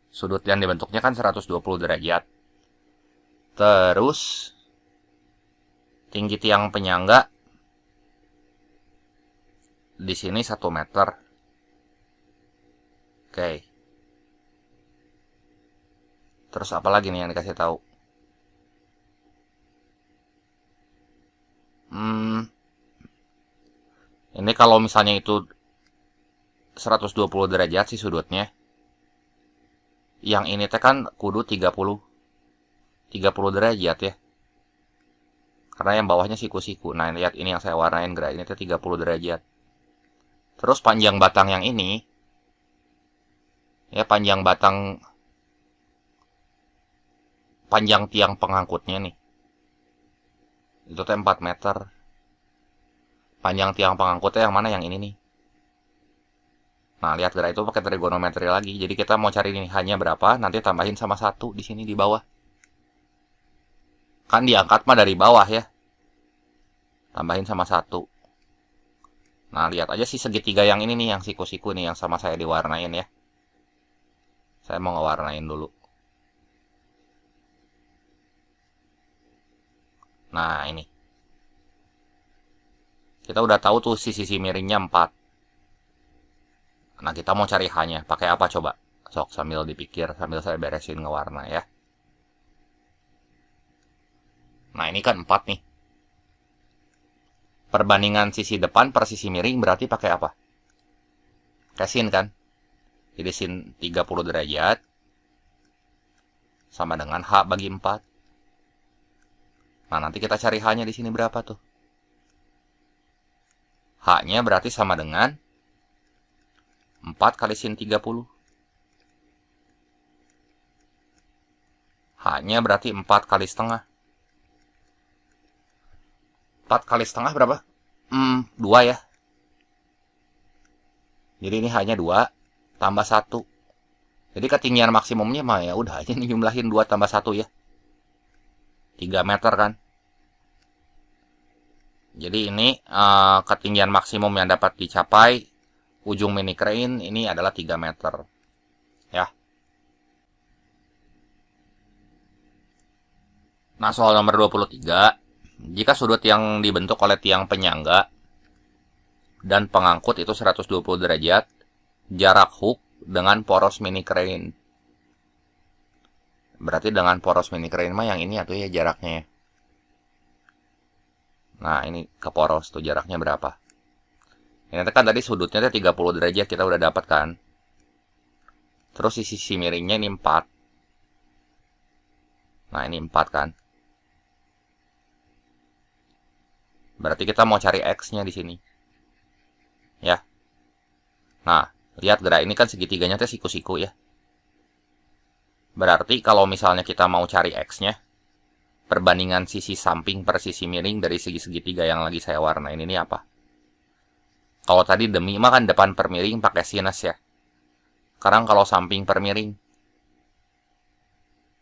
Sudut yang dibentuknya kan 120 derajat. Terus tinggi tiang penyangga di sini 1 meter. Oke. Terus apa lagi nih yang dikasih tahu? Ini kalau misalnya itu 120 derajat sih sudutnya. Yang ini teh kan kudu 30 derajat ya. Karena yang bawahnya siku-siku. Nah, lihat ini yang saya warnain gerak ini teh 30 derajat. Terus panjang batang yang ini, ya panjang tiang pengangkutnya nih, itu teh 4 meter. Panjang tiang pengangkutnya yang mana? Yang ini nih. Nah, lihat gerak itu pakai trigonometri lagi. Jadi kita mau cari ini hanya berapa, nanti tambahin sama 1 di sini di bawah. Kan diangkat mah dari bawah ya. Tambahin sama 1. Nah, lihat aja sih segitiga yang ini nih, yang siku-siku nih, yang sama saya diwarnain ya. Saya mau ngewarnain dulu. Nah, ini. Kita udah tahu tuh sisi miringnya 4. Nah, kita mau cari H-nya. Pakai apa coba? Sok, sambil dipikir, sambil saya beresin ngewarna ya. Nah, ini kan 4 nih. Perbandingan sisi depan per sisi miring berarti pakai apa? Kayak sin kan? Jadi sin 30 derajat sama dengan H bagi 4. Nah, nanti kita cari H-nya di sini berapa tuh? H-nya berarti sama dengan 4 kali sin 30. H-nya berarti 4 kali setengah. 4 kali setengah berapa? 2 ya. Jadi ini H-nya 2 tambah 1. Jadi ketinggian maksimumnya mah ya udah aja nih jumlahin 2 tambah 1 ya. 3 meter kan. Jadi ini ketinggian maksimum yang dapat dicapai ujung mini crane ini adalah 3 meter. Ya. Nah, soal nomor 23. Jika sudut yang dibentuk oleh tiang penyangga dan pengangkut itu 120 derajat, jarak hook dengan poros mini crane. Berarti dengan poros mini crane mah yang ini atau ya jaraknya ya. Nah, ini ke poros tuh jaraknya berapa? Ini kan tadi sudutnya 30 derajat kita udah dapat kan. Terus sisi miringnya ini 4. Nah, ini 4 kan. Berarti kita mau cari X-nya di sini. Ya. Nah, lihat gerak ini kan segitiganya teh siku-siku ya. Berarti kalau misalnya kita mau cari X-nya, perbandingan sisi samping per sisi miring dari segi segitiga yang lagi saya warnain ini apa? Kalau tadi demi mah kan depan per miring pakai sinus ya. Sekarang kalau samping per miring.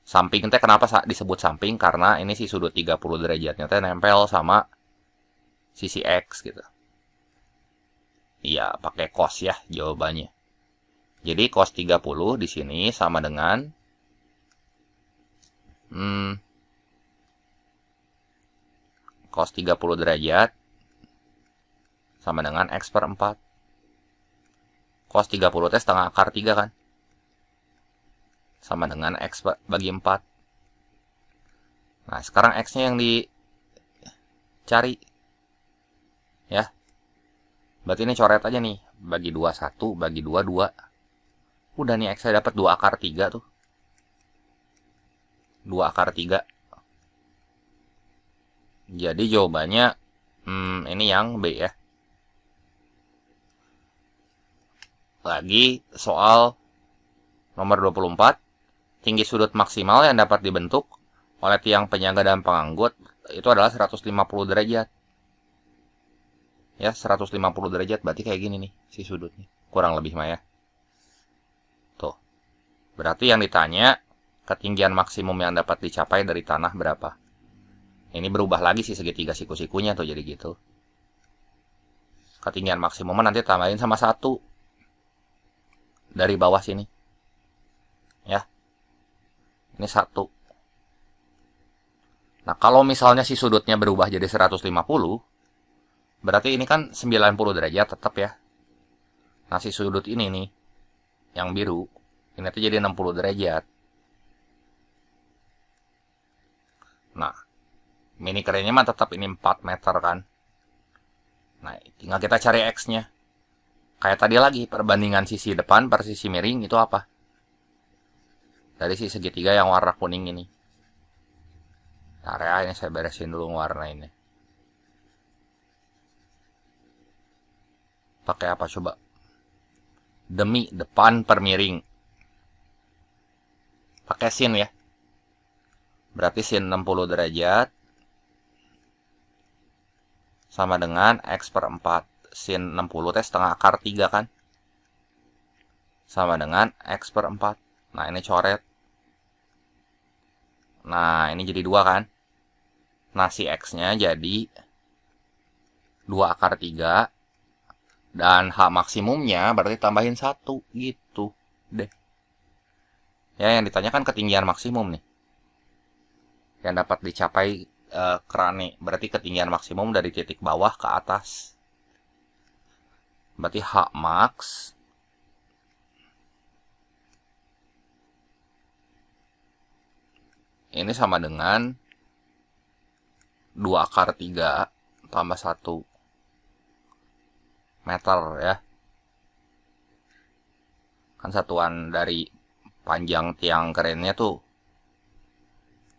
Samping teh kenapa disebut samping? Karena ini si sudut 30 derajatnya teh nempel sama sisi X gitu. Iya, pakai cos ya jawabannya. Jadi cos 30 di sini sama dengan cos 30 derajat sama dengan X per 4. Cos 30 teh setengah akar 3 kan? Sama dengan X bagi 4. Nah, sekarang X-nya yang Cari ya. Berarti ini coret aja nih. Bagi 2 1, bagi 2 2. Udah nih X saya dapat 2 akar 3 tuh. 2 akar 3. Jadi jawabannya ini yang B ya. Lagi soal nomor 24. Tinggi sudut maksimal yang dapat dibentuk oleh tiang penyangga dan pengangkut itu adalah 150 derajat. Ya, 150 derajat berarti kayak gini nih si sudutnya. Kurang lebih mah ya. Tuh. Berarti yang ditanya ketinggian maksimum yang dapat dicapai dari tanah berapa. Ini berubah lagi sih segitiga siku-sikunya tuh jadi gitu. Ketinggian maksimum nanti tambahin sama 1 dari bawah sini. Ya. Ini 1. Nah, kalau misalnya si sudutnya berubah jadi 150, berarti ini kan 90 derajat tetap ya. Nah, si sudut ini nih, yang biru, ini tuh jadi 60 derajat. Nah, mini kerennya mah tetap ini 4 meter kan. Nah, tinggal kita cari X-nya. Kayak tadi lagi, perbandingan sisi depan per sisi miring itu apa? Dari sisi segitiga yang warna kuning ini. Area ini saya beresin dulu warna ini. Pakai apa coba? Demi depan per miring. Pakai sin ya. Berarti sin 60 derajat sama dengan X per 4. Sin 60 teh setengah akar 3 kan? Sama dengan X per 4. Nah, ini coret. Nah, ini jadi 2 kan? Nah, si X-nya jadi 2 akar 3. Dan H maksimumnya berarti tambahin 1. Gitu deh. Ya, yang ditanyakan ketinggian maksimum nih. Yang dapat dicapai kerane. Berarti ketinggian maksimum dari titik bawah ke atas. Berarti H max ini sama dengan 2 akar 3 tambah 1 meter ya. Kan satuan dari panjang tiang kerennya tuh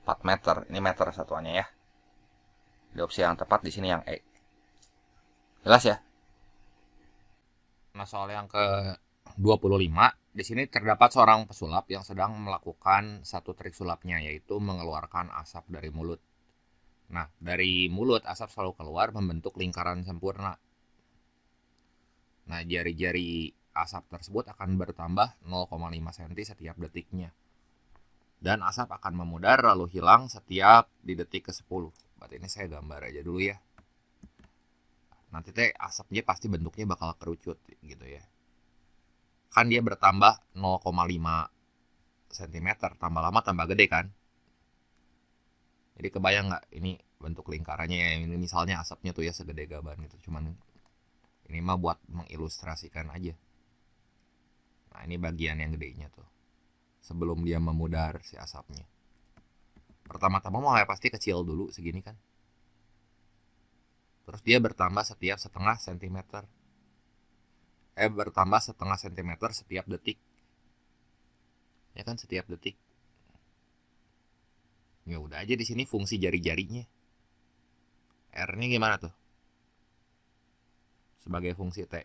4 meter. Ini meter satuannya ya. Di opsi yang tepat di sini yang E. Jelas ya? Nah, soal yang ke-25, di sini terdapat seorang pesulap yang sedang melakukan satu trik sulapnya, yaitu mengeluarkan asap dari mulut. Nah, dari mulut asap selalu keluar membentuk lingkaran sempurna. Nah, jari-jari asap tersebut akan bertambah 0,5 cm setiap detiknya. Dan asap akan memudar lalu hilang setiap di detik ke-10. Berarti ini saya gambar aja dulu ya. Nanti teh asapnya pasti bentuknya bakal kerucut gitu ya. Kan dia bertambah 0,5 cm, tambah lama tambah gede kan. Jadi kebayang nggak ini bentuk lingkarannya ya. Ini misalnya asapnya tuh ya segede gaban gitu. Cuman ini mah buat mengilustrasikan aja. Nah, ini bagian yang gedenya tuh. Sebelum dia memudar si asapnya. Pertama-tama mau ya pasti kecil dulu segini kan. Terus dia bertambah setiap setengah sentimeter. Bertambah setengah sentimeter setiap detik. Ya kan, setiap detik. Ya udah aja di sini fungsi jari-jarinya. R-nya gimana tuh? Sebagai fungsi T.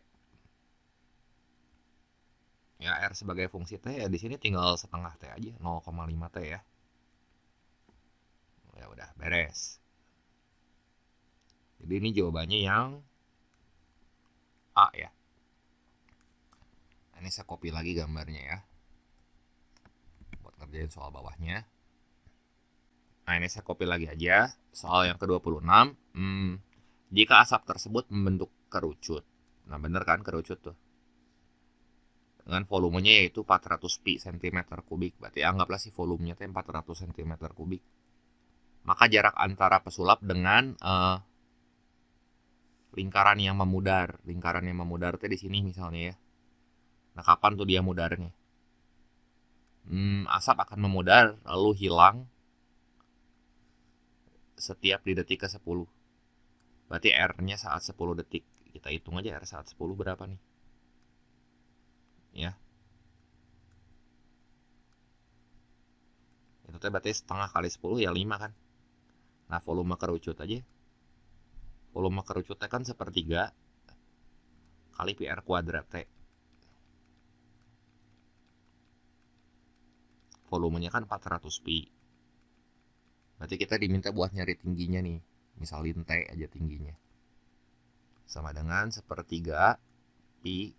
Ya, R sebagai fungsi T ya di sini tinggal setengah T aja, 0,5 T ya. Ya udah, beres. Jadi ini jawabannya yang A ya. Ini saya copy lagi gambarnya ya. Buat ngerjain soal bawahnya. Nah, ini saya copy lagi aja. Soal yang ke-26. Jika asap tersebut membentuk kerucut. Nah, bener kan kerucut tuh. Dengan volumenya yaitu 400 pi cm kubik. Berarti anggaplah si volumenya 400 cm kubik. Maka jarak antara pesulap dengan lingkaran yang memudar. Lingkaran yang memudar itu di sini misalnya ya. Nah, kapan tuh dia mudarnya? Asap akan memudar lalu hilang setiap di detik ke-10. Berarti R-nya saat 10 detik. Kita hitung aja R saat 10 berapa nih. Ya. Itu berarti setengah kali 10 ya 5 kan. Nah, volume kerucut aja. Volume kerucutnya kan sepertiga kali PR kuadrat T. Volumenya kan 400 pi. Berarti kita diminta buat nyari tingginya nih. Misalin T aja tingginya. Sama dengan sepertiga pi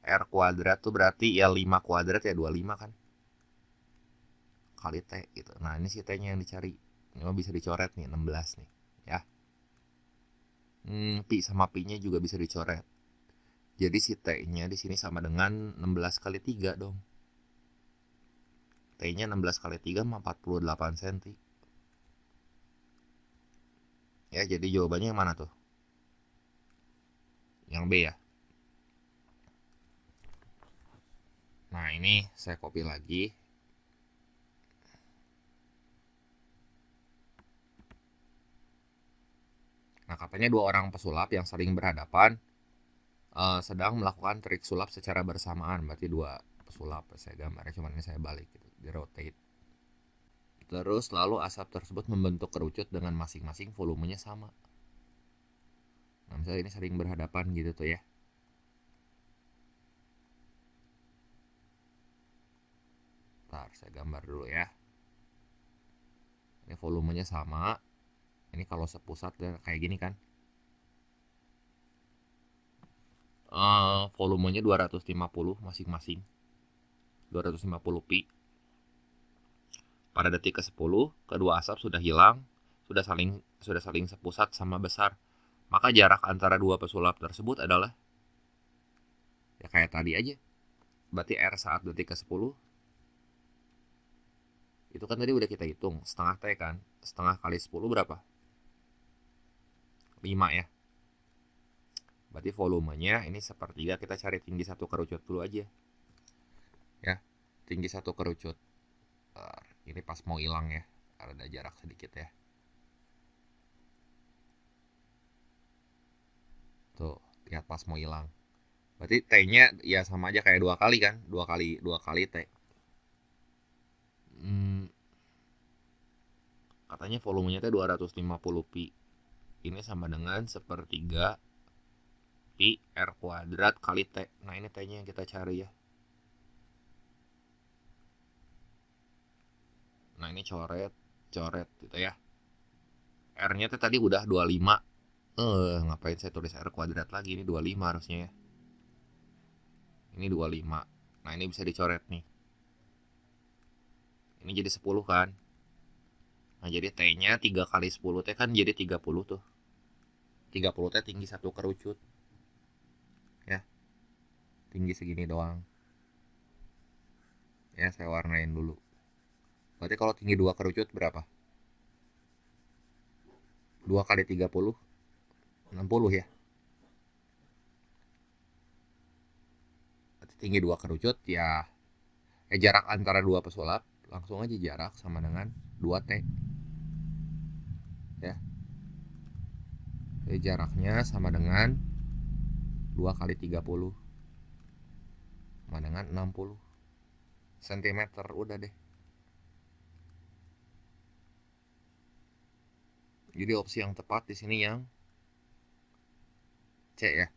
R kuadrat tuh berarti ya 5 kuadrat ya 25 kan. Kali T gitu. Nah, ini si T-nya yang dicari. Ini bisa dicoret nih 16 nih, ya. Pi sama pi-nya juga bisa dicoret. Jadi si T-nya di sini sama dengan 16 kali 3 dong. T-nya 16 kali 3 mah 48 cm. Ya, jadi jawabannya yang mana tuh? Yang B ya. Nah, ini saya copy lagi. Nah, katanya dua orang pesulap yang saling berhadapan sedang melakukan trik sulap secara bersamaan. Berarti dua pesulap. Saya gambarnya, cuman ini saya balik gitu, di rotate. Terus lalu asap tersebut membentuk kerucut dengan masing-masing volumenya sama. Nah, misalnya ini saling berhadapan gitu tuh ya. Ntar saya gambar dulu ya. Ini volumenya sama. Ini kalau sepusat kayak gini kan. Volumenya 250 masing-masing. 250 pi. Pada detik ke-10, kedua asap sudah hilang, sudah saling sepusat sama besar. Maka jarak antara dua pesulap tersebut adalah ya kayak tadi aja. Berarti R saat detik ke-10 itu kan tadi udah kita hitung, setengah T kan. Setengah kali 10 berapa? 5 ya. Berarti volumenya ini sepertiga. Kita cari tinggi satu kerucut dulu aja. Ya, tinggi satu kerucut. Ini pas mau hilang ya. Ada jarak sedikit ya. Tuh, lihat pas mau hilang. Berarti T-nya ya sama aja kayak 2 kali kan? 2 kali T. Katanya volumenya T 250 pi. Ini sama dengan sepertiga pi R kuadrat kali T. Nah, ini T-nya yang kita cari ya. Nah, ini coret gitu ya. R-nya tadi udah 25. Ngapain saya tulis R kuadrat lagi? Ini 25 harusnya ya. Ini 25. Nah, ini bisa dicoret nih. Ini jadi 10 kan. Nah, jadi T-nya 3 kali 10 T kan jadi 30 tuh. 30 T tinggi satu kerucut. Ya. Tinggi segini doang. Ya, saya warnain dulu. Berarti kalau tinggi 2 kerucut berapa? 2 kali 30, 60 ya. Berarti tinggi 2 kerucut ya. Jarak antara dua pesulap, langsung aja jarak sama dengan 2T. Ya. Jaraknya sama dengan 2 kali 30. Sama dengan 60 cm. Udah deh. Jadi opsi yang tepat di sini yang C ya.